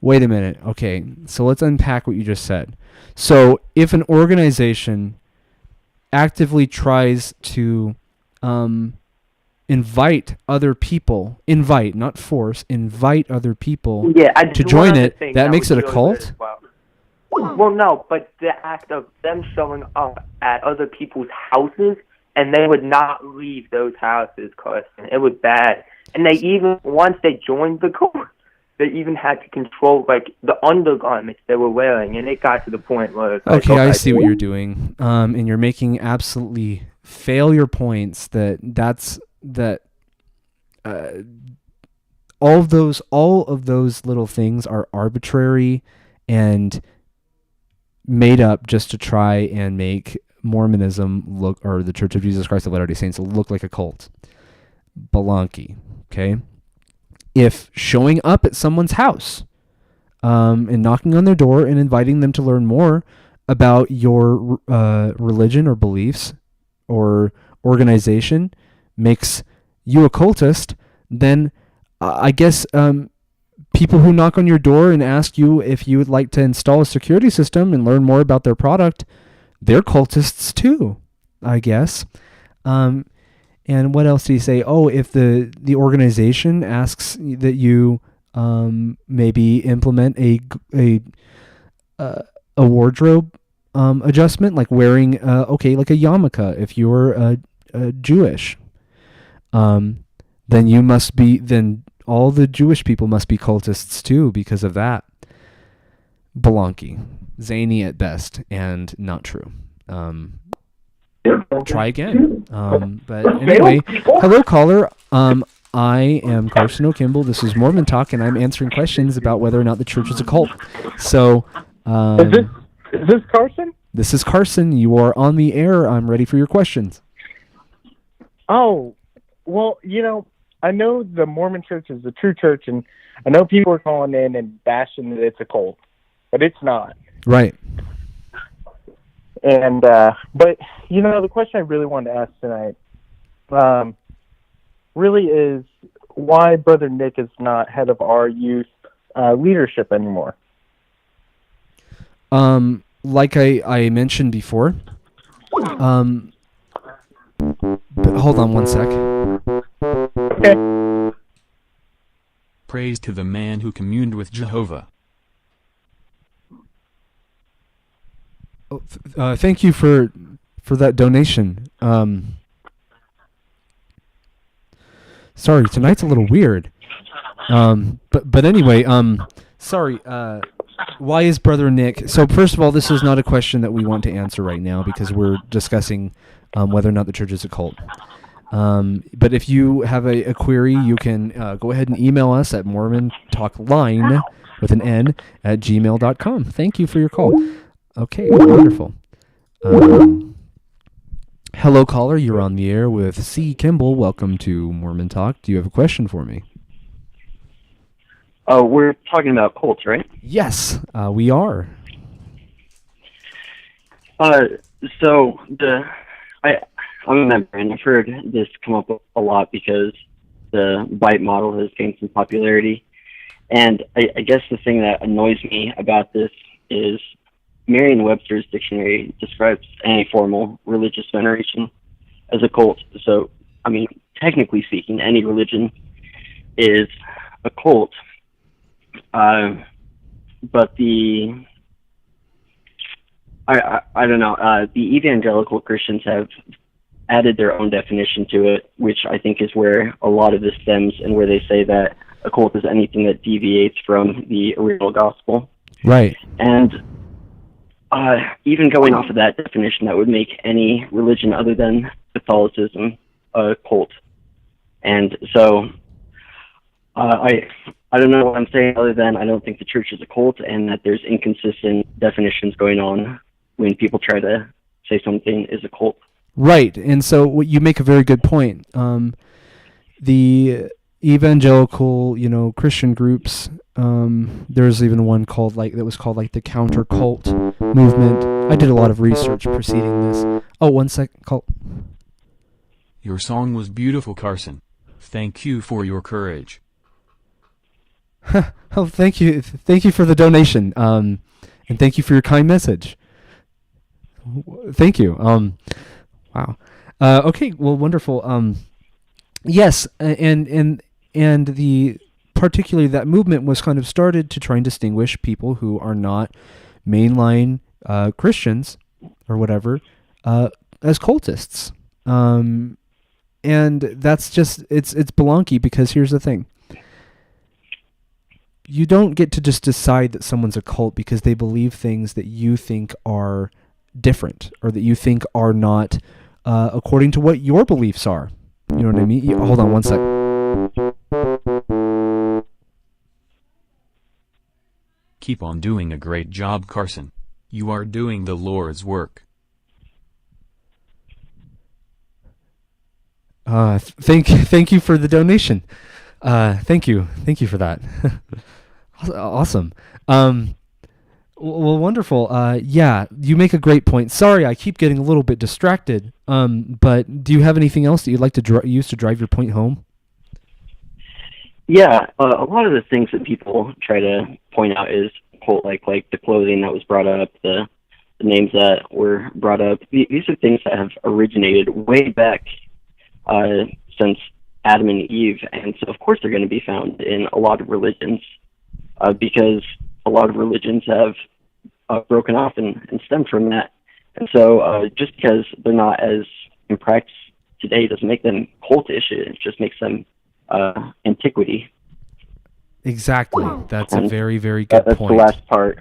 Wait a minute. Okay, so let's unpack what you just said. So if an organization actively tries to invite other people, not force, invite other people to join it, that makes it a cult? Well, no, but the act of them showing up at other people's houses, and they would not leave those houses, Carson. It was bad. And they even, once they joined the cult, they even had to control the undergarments they were wearing, and it got to the point where okay, I see what you're doing, and you're making absolutely failure points that all of those little things are arbitrary and made up just to try and make Mormonism look, or the Church of Jesus Christ of Latter-day Saints, look like a cult. Baloney. Okay. If showing up at someone's house and knocking on their door and inviting them to learn more about your religion or beliefs or organization makes you a cultist, then I guess people who knock on your door and ask you if you would like to install a security system and learn more about their product, they're cultists too, I guess. And what else did he say? Oh, if the organization asks that you maybe implement a wardrobe adjustment, like wearing like a yarmulke if you're Jewish. Then you must be. Then all the Jewish people must be cultists too because of that. Balonky, zany at best, and not true. Try again. But anyway, hello caller. I am Carson O'Kimball. This is Mormon Talk, and I'm answering questions about whether or not the church is a cult. So, is this Carson? This is Carson. You are on the air. I'm ready for your questions. Oh, well, I know the Mormon church is the true church, and I know people are calling in and bashing that it's a cult, but it's not. Right. And, but, the question I really wanted to ask tonight, really is why Brother Nick is not head of our youth leadership anymore. Like I mentioned before, hold on one sec. Okay. Praise to the man who communed with Jehovah. Thank you for that donation. Sorry, tonight's a little weird. But anyway, sorry. Why is Brother Nick? So first of all, this is not a question that we want to answer right now because we're discussing whether or not the church is a cult. But if you have a query, you can go ahead and email us at mormontalkline with an N at gmail.com. Thank you for your call. Okay, wonderful. Hello, caller. You're on the air with C. Kimball. Welcome to Mormon Talk. Do you have a question for me? Oh, we're talking about cults, right? Yes, we are. So I'm a member, and I've heard this come up a lot because the bite model has gained some popularity. And I guess the thing that annoys me about this is Merriam-Webster's dictionary describes any formal religious veneration as a cult. So, I mean, technically speaking, any religion is a cult. But I don't know, the evangelical Christians have added their own definition to it, which I think is where a lot of this stems, and where they say that a cult is anything that deviates from the original gospel. Right. And even going off of that definition, that would make any religion other than Catholicism a cult. And so I don't know what I'm saying other than I don't think the church is a cult, and that there's inconsistent definitions going on when people try to say something is a cult. Right, and so you make a very good point. The evangelical, Christian groups, there's even one called the counter cult movement. I did a lot of research preceding this. Oh, one sec. Your song was beautiful, Carson. Thank you for your courage. Oh, thank you for the donation, and thank you for your kind message. Thank you. Wow. Okay. Well, wonderful. Yes, and particularly that movement was kind of started to try and distinguish people who are not mainline Christians or whatever as cultists. And that's just it's balonky, because here's the thing. You don't get to just decide that someone's a cult because they believe things that you think are different, or that you think are not according to what your beliefs are. You know what I mean? Hold on one sec. Keep on doing a great job, Carson. You are doing the Lord's work. Thank you for the donation. Thank you for that. Awesome. Well, wonderful. Yeah, you make a great point. Sorry, I keep getting a little bit distracted. But do you have anything else that you'd like to use to drive your point home? Yeah, a lot of the things that people try to point out is cult, like the clothing that was brought up, the names that were brought up. These are things that have originated way back since Adam and Eve, and so of course they're going to be found in a lot of religions, because a lot of religions have broken off and stemmed from that. And so just because they're not as in practice today doesn't make them cultish. It just makes them antiquity. Exactly. That's a very, very That's good point. the last part.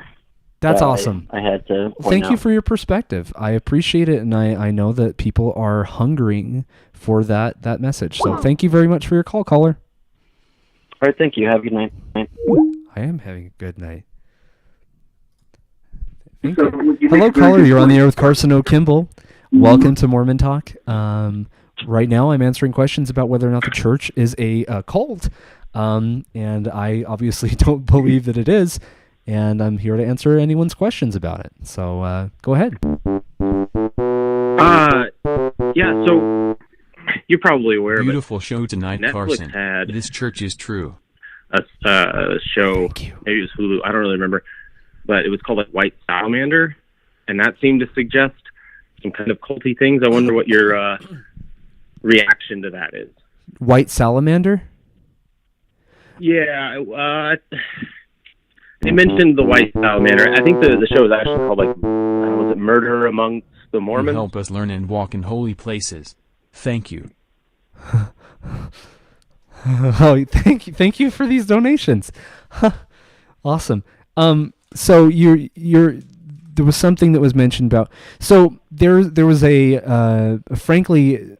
That's that awesome. I had to point Thank you out. for your perspective. I appreciate it, and I know that people are hungering for that message. So thank you very much for your call, caller. All right, thank you. Have a good night. I am having a good night. Thank you. Hello, caller. You're on the air with Carson O'Kimball. Welcome to Mormon Talk. Right now, I'm answering questions about whether or not the church is a cult, and I obviously don't believe that it is, and I'm here to answer anyone's questions about it. So go ahead. Yeah, so you're probably aware Beautiful show tonight, Netflix Carson. had This church is true. a show, maybe it was Hulu, I don't really remember, but it was called like White Salamander, and that seemed to suggest some kind of culty things. I wonder what your reaction to that is. White Salamander? Yeah, they mentioned the White Salamander. I think the show is actually called like, was it Murder Amongst the You Mormons? help us learn and walk in holy places. Thank you. Oh, thank you for these donations. Awesome. So there was something that was mentioned about. So there was a frankly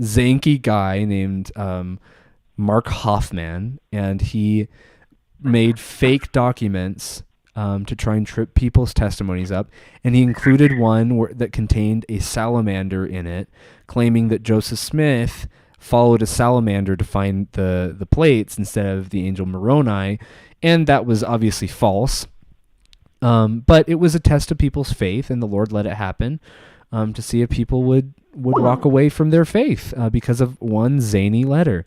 zanky guy named Mark Hoffman, and he made fake documents to try and trip people's testimonies up, and he included one that contained a salamander in it, claiming that Joseph Smith followed a salamander to find the plates instead of the angel Moroni, and that was obviously false. But it was a test of people's faith, and the Lord let it happen to see if people would walk away from their faith because of one zany letter.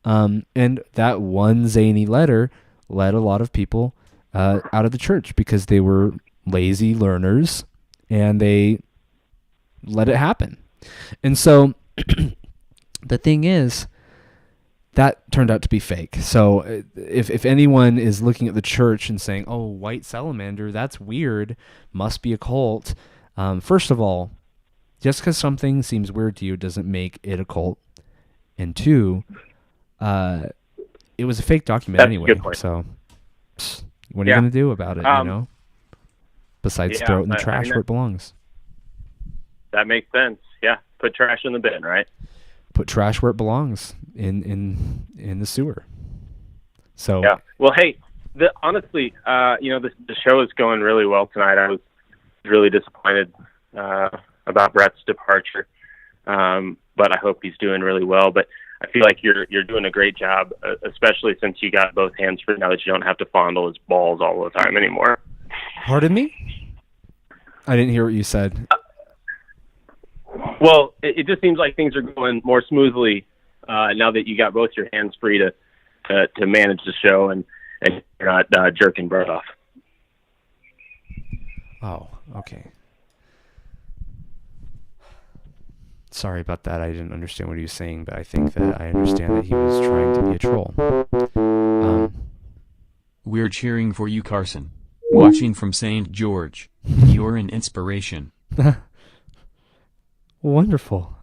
And that one zany letter led a lot of people out of the church because they were lazy learners and they let it happen. And so the thing is, that turned out to be fake. So if anyone is looking at the church and saying, oh, White Salamander, that's weird, must be a cult. First of all, just because something seems weird to you doesn't make it a cult. And two, it was a fake document That's a anyway. good point. So what are you going to do about it, you know? Besides yeah, throw it in the I trash mean, where it belongs. That makes sense. Yeah, put trash in the bin, right? Put trash where it belongs, in the sewer. So Yeah. Well, hey, honestly, the show is going really well tonight. I was really disappointed about Brett's departure, but I hope he's doing really well. But I feel like you're doing a great job, especially since you got both hands free now that you don't have to fondle his balls all the time anymore. Pardon me? I didn't hear what you said. Well, it just seems like things are going more smoothly now that you got both your hands free to manage the show and you're not jerking Brett off. Oh, okay. Sorry about that. I didn't understand what he was saying, but I think that I understand that he was trying to be a troll. We're cheering for you, Carson. Watching from St. George. You're an inspiration. Wonderful.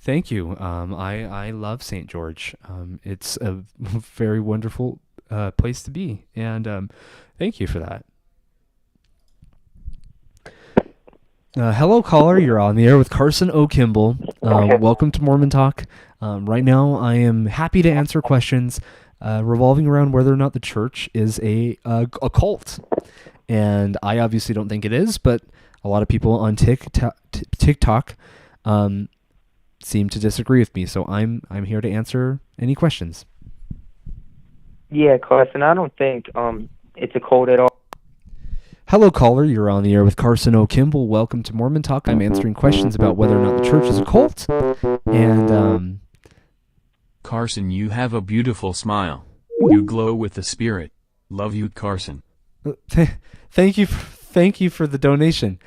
Thank you. I love St. George. It's a very wonderful place to be, and thank you for that. Hello, caller. You're on the air with Carson O'Kimball. Welcome to Mormon Talk. Right now, I am happy to answer questions revolving around whether or not the church is a cult. And I obviously don't think it is, but a lot of people on TikTok seem to disagree with me. So I'm here to answer any questions. Yeah, Carson, I don't think it's a cult at all. Hello, caller. You're on the air with Carson O'Kimball. Welcome to Mormon Talk. I'm answering questions about whether or not the church is a cult. And Carson, you have a beautiful smile. You glow with the spirit. Love you, Carson. Thank you for the donation.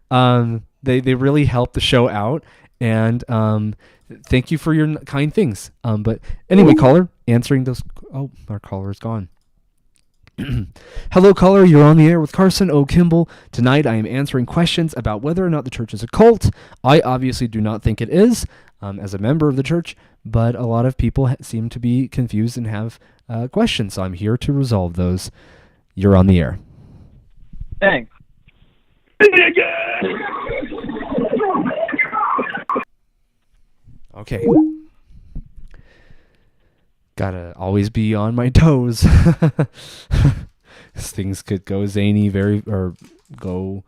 They really help the show out, and thank you for your kind things. But anyway, caller, answering those Oh, our caller is gone. Hello, caller. You're on the air with Carson O. Kimball. Tonight I am answering questions about whether or not the church is a cult. I obviously do not think it is, as a member of the church, but a lot of people seem to be confused and have questions, so I'm here to resolve those. You're on the air. Thanks. Okay. Gotta always be on my toes. Things could go zany or go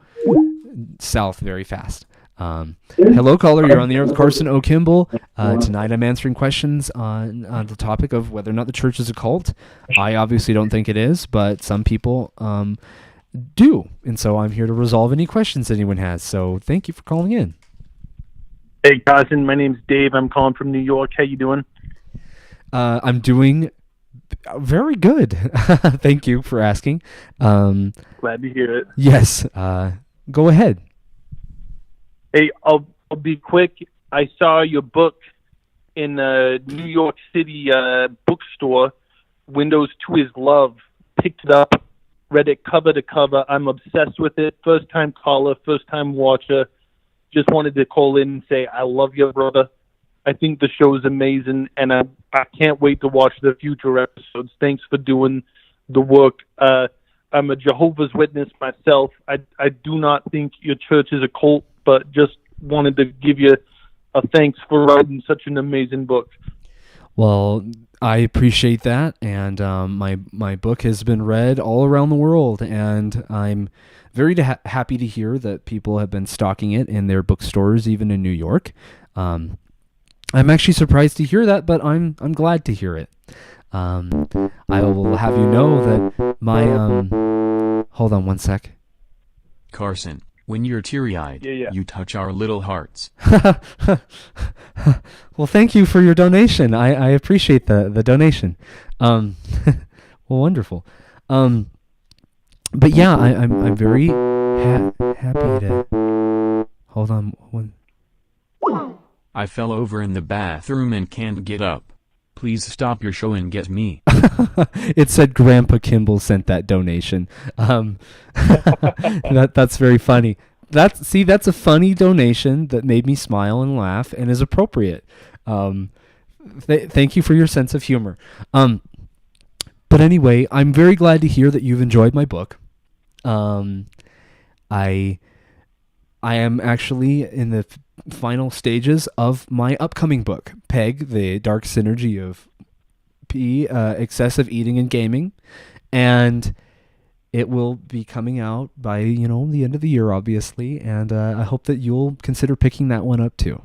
south very fast. Hello, caller. You're on the air with Carson O. Kimball. Tonight I'm answering questions on the topic of whether or not the church is a cult. I obviously don't think it is, but some people do. And so I'm here to resolve any questions anyone has. So thank you for calling in. Hey, Carson. My name's Dave. I'm calling from New York. How you doing? I'm doing very good. Thank you for asking. Glad to hear it. Yes. Go ahead. Hey, I'll be quick. I saw your book in New York City bookstore, Windows to His Love. Picked it up, read it cover to cover. I'm obsessed with it. First time caller, first time watcher. Just wanted to call in and say I love you, brother. I think the show is amazing, and I can't wait to watch the future episodes. Thanks for doing the work. I'm a Jehovah's Witness myself. I do not think your church is a cult, but just wanted to give you a thanks for writing such an amazing book. Well, I appreciate that, and my book has been read all around the world, and I'm very happy to hear that people have been stocking it in their bookstores, even in New York. I'm actually surprised to hear that, but I'm glad to hear it. I will have you know that my hold on one sec. Carson, when you're teary-eyed, you touch our little hearts. Well, thank you for your donation. I appreciate the donation. Well, wonderful. But yeah, I'm very happy to hold on one. I fell over in the bathroom and can't get up. Please stop your show and get me. It said Grandpa Kimball sent that donation. That's very funny. That's a funny donation that made me smile and laugh and is appropriate. Thank you for your sense of humor. But anyway, I'm very glad to hear that you've enjoyed my book. I am actually in the final stages of my upcoming book, Peg, the Dark Synergy of Excessive Eating and Gaming, and it will be coming out by the end of the year, obviously, and I hope that you'll consider picking that one up too.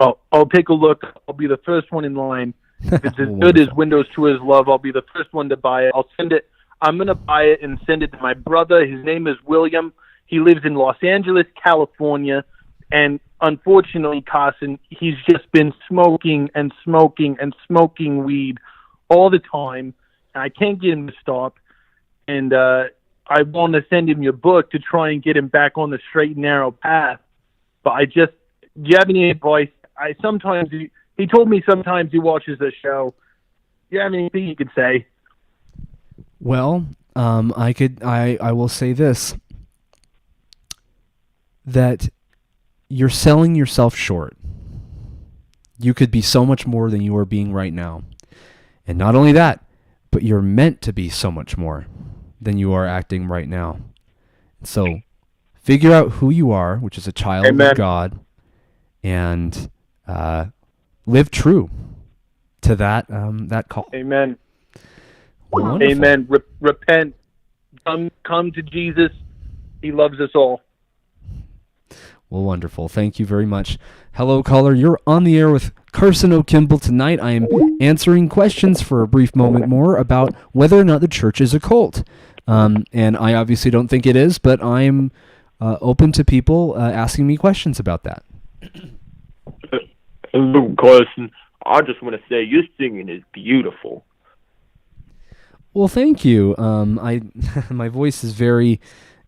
I'll take a look. I'll be the first one in line. If it's as good as Windows to His Love, I'll be the first one to buy it. I'll send it. I'm going to buy it and send it to my brother. His name is William. He lives in Los Angeles, California, and unfortunately, Carson, he's just been smoking and smoking and smoking weed all the time. I can't get him to stop, and I want to send him your book to try and get him back on the straight and narrow path. But do you have any advice? He told me sometimes he watches the show. Do you have anything you could say? Well, I will say this, that you're selling yourself short. You could be so much more than you are being right now. And not only that, but you're meant to be so much more than you are acting right now. So figure out who you are, which is a child of God, and live true to that call. Amen. Wonderful. Amen. Repent. Come to Jesus. He loves us all. Well, wonderful. Thank you very much. Hello, caller. You're on the air with Carson O. Kimball. Tonight I am answering questions for a brief moment more about whether or not the church is a cult. And I obviously don't think it is, but I'm open to people asking me questions about that. Hello, Carson. I just want to say your singing is beautiful. Well, thank you. My voice is very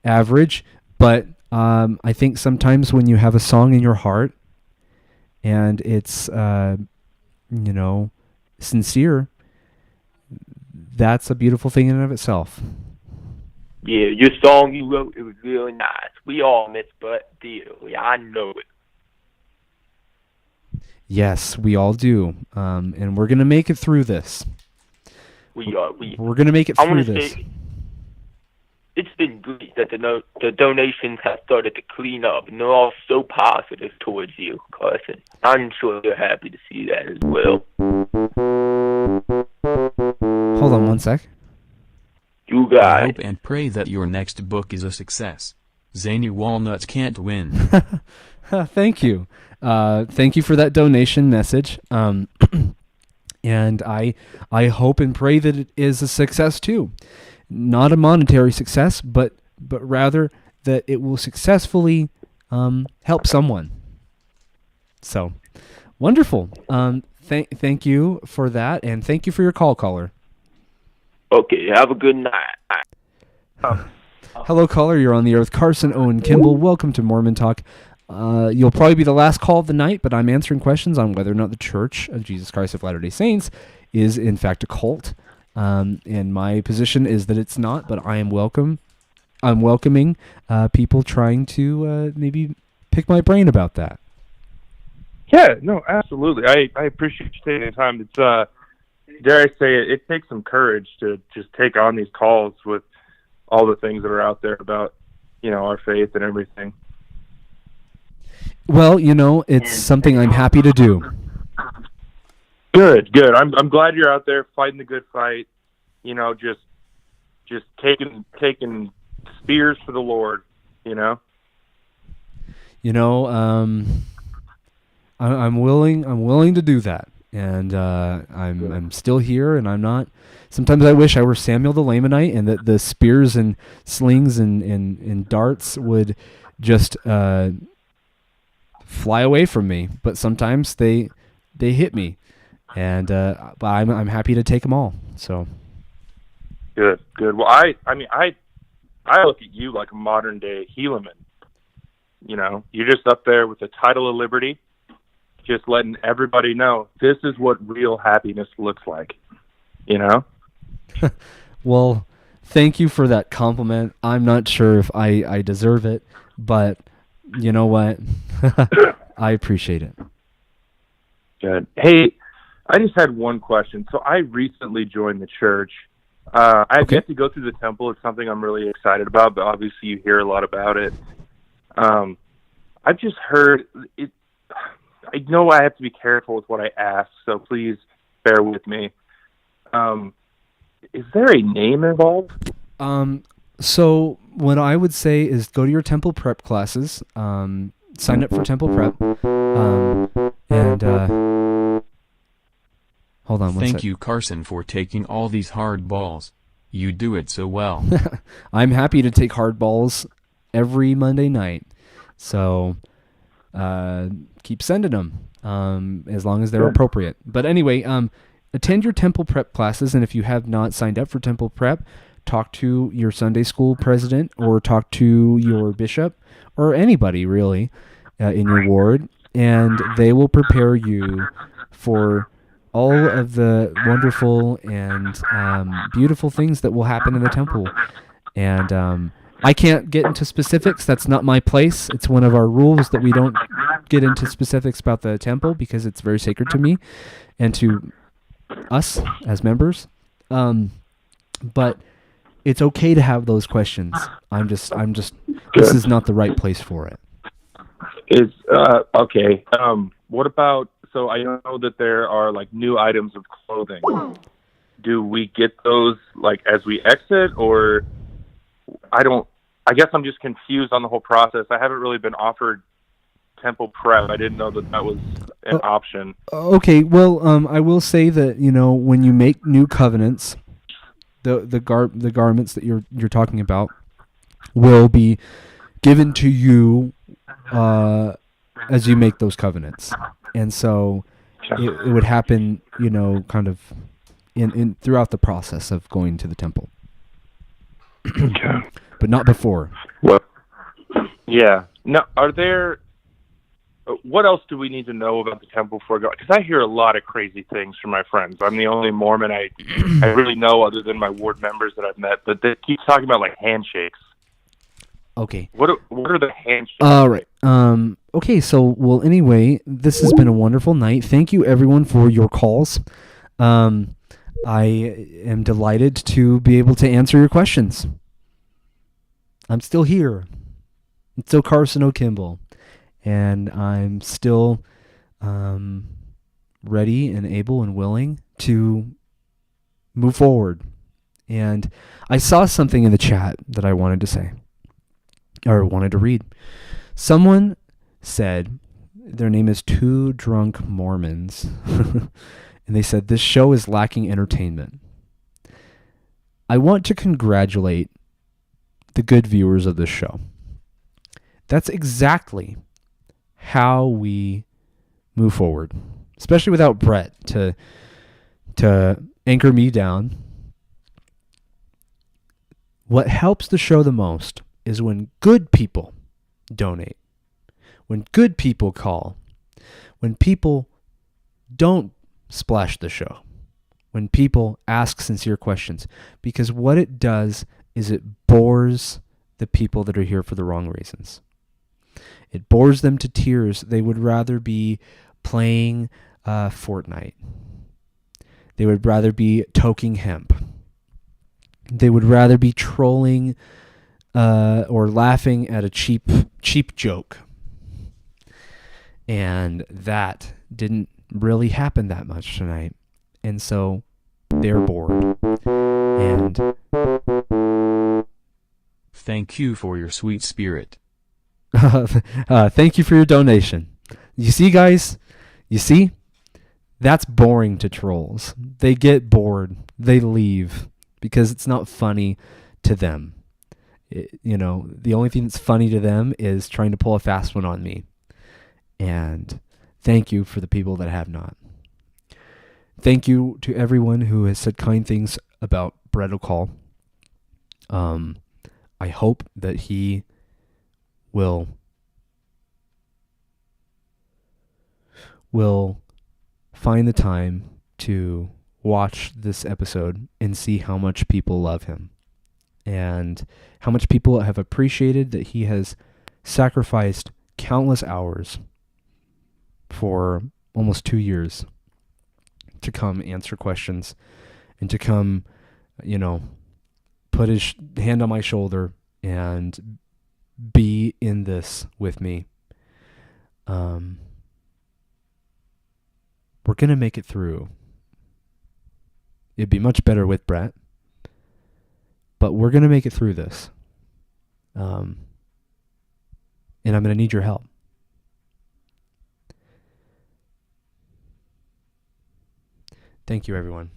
average, but I think sometimes when you have a song in your heart and it's sincere, that's a beautiful thing in and of itself. Yeah, your song you wrote, it was really nice. We all miss Bud dearly. I know it. Yes, we all do. And we're going to make it through this. We're going to make it through this. Say, it's been great that the donations have started to clean up, and they're all so positive towards you, Carson. I'm sure you're happy to see that as well. Hold on one sec. You got I hope and pray that your next book is a success. Zany Walnuts can't win. Thank you. Thank you for that donation message. And I hope and pray that it is a success too. Not a monetary success, but rather that it will successfully help someone. So, wonderful. Thank you for that, and thank you for your call, caller. Okay, have a good night. Hello, caller. You're on the air with Carson Owen Kimball. Welcome to Mormon Talk. You'll probably be the last call of the night, but I'm answering questions on whether or not the Church of Jesus Christ of Latter-day Saints is in fact a cult. And my position is that it's not, but I'm welcoming people trying to maybe pick my brain about that. Yeah, no, absolutely. I appreciate you taking the time. It's dare I say it, it takes some courage to just take on these calls with all the things that are out there about, our faith and everything. Well, it's something I'm happy to do. Good. I'm glad you're out there fighting the good fight. Just taking spears for the Lord. I'm willing to do that, and I'm still here, and I'm not. Sometimes I wish I were Samuel the Lamanite, and that the spears and slings and darts would just fly away from me. But sometimes they hit me, and but I'm happy to take them all. So good. Well, I look at you like a modern day Helaman. You're just up there with the title of liberty, just letting everybody know this is what real happiness looks like. Well, thank you for that compliment. I'm not sure if I deserve it, but you know what? I appreciate it. Good. Hey, I just had one question. So I recently joined the church. I've yet to go through the temple. It's something I'm really excited about, but obviously you hear a lot about it. I've just heard it. I know I have to be careful with what I ask, so please bear with me. Is there a name involved? So what I would say is go to your temple prep classes, sign up for temple prep, and hold on one Thank sec. you, Carson, for taking all these hard balls. You do it so well. I'm happy to take hard balls every Monday night. So keep sending them as long as they're appropriate. But anyway, attend your temple prep classes, and if you have not signed up for temple prep, talk to your Sunday school president or talk to your bishop or anybody really in your ward, and they will prepare you for all of the wonderful and beautiful things that will happen in the temple. And I can't get into specifics. That's not my place. It's one of our rules that we don't get into specifics about the temple because it's very sacred to me and to us as members. But it's okay to have those questions. I'm just this is not the right place for it. Is okay. What about, so I know that there are like new items of clothing. Do we get those like as we exit, or I guess I'm just confused on the whole process. I haven't really been offered temple prep. I didn't know that was an option. Okay, well, I will say that, when you make new covenants, the garments that you're talking about will be given to you as you make those covenants. And so it would happen, kind of in throughout the process of going to the temple. Okay. But not before. Well, yeah. Now, are there what else do we need to know about the temple before going? Because I hear a lot of crazy things from my friends. I'm the only Mormon I really know, other than my ward members that I've met, but they keep talking about like handshakes. Okay. What are the handshakes? All right. Okay, so, well, anyway, this has been a wonderful night. Thank you, everyone, for your calls. I am delighted to be able to answer your questions. I'm still here. I'm still Carson O'Kimball. And I'm still ready and able and willing to move forward. And I saw something in the chat that I wanted to say, or wanted to read. Someone said, their name is Two Drunk Mormons, and they said, this show is lacking entertainment. I want to congratulate the good viewers of this show. That's exactly how we move forward, especially without Brett to anchor me down. What helps the show the most is when good people donate, when good people call, when people don't splash the show, when people ask sincere questions, because what it does is it bores the people that are here for the wrong reasons. It bores them to tears. They would rather be playing Fortnite. They would rather be toking hemp. They would rather be trolling or laughing at a cheap joke. And that didn't really happen that much tonight. And so they're bored. And thank you for your sweet spirit. Thank you for your donation. You see, guys? You see? That's boring to trolls. They get bored. They leave because it's not funny to them. The only thing that's funny to them is trying to pull a fast one on me. And thank you for the people that have not. Thank you to everyone who has said kind things about Brett O'Call. I hope that he will find the time to watch this episode and see how much people love him and how much people have appreciated that he has sacrificed countless hours for almost 2 years to come answer questions and to come, put his hand on my shoulder and be in this with me. We're going to make it through. It'd be much better with Brett, but we're going to make it through this. And I'm going to need your help. Thank you, everyone.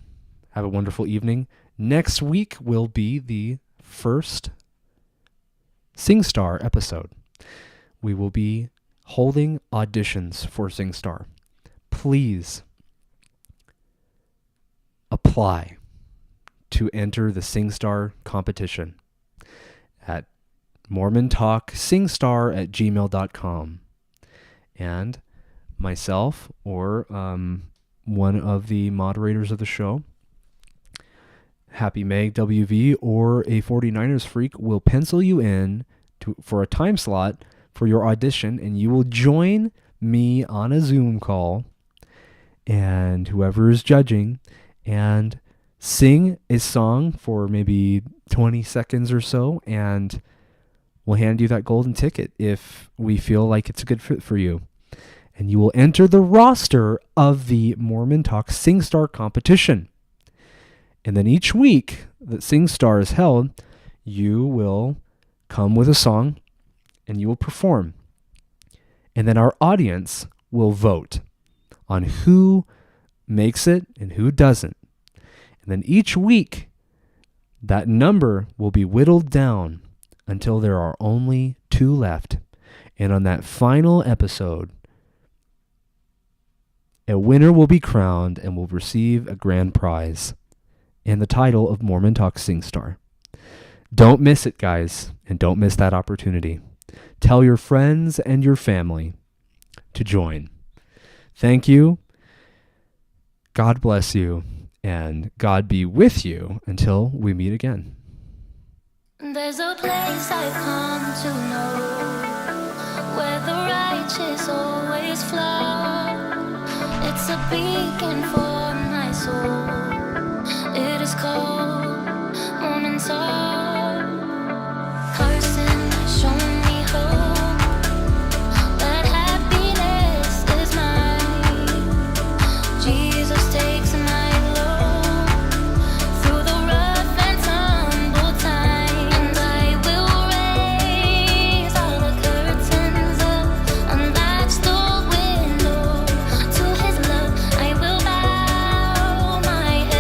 Have a wonderful evening. Next week will be the first SingStar episode. We will be holding auditions for SingStar. Please apply to enter the SingStar competition at mormontalksingstar@gmail.com. And myself or one of the moderators of the show, Happy Meg WV, or a 49ers freak will pencil you in for a time slot for your audition, and you will join me on a Zoom call and whoever is judging and sing a song for maybe 20 seconds or so, and we'll hand you that golden ticket if we feel like it's a good fit for you. And you will enter the roster of the Mormon Talk SingStar competition. And then each week that SingStar is held, you will come with a song and you will perform. And then our audience will vote on who makes it and who doesn't. And then each week, that number will be whittled down until there are only 2 left. And on that final episode, a winner will be crowned and will receive a grand prize and the title of Mormon Talk SingStar. Don't miss it, guys, and don't miss that opportunity. Tell your friends and your family to join. Thank you. God bless you, and God be with you until we meet again. There's a place I've come to know where the righteous always flow. It's a beacon for my soul. It is called Mormon Soul. Carson, show me hope. That happiness is mine. Jesus takes my load through the rough and tumble time, and I will raise all the curtains up, unlatch the window to His love. I will bow my head.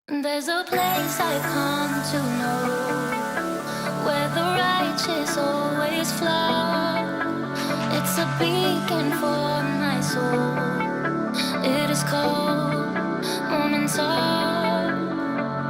There's a place I come to know where the righteous always flow. It's a beacon for my soul. It is cold, morning sun.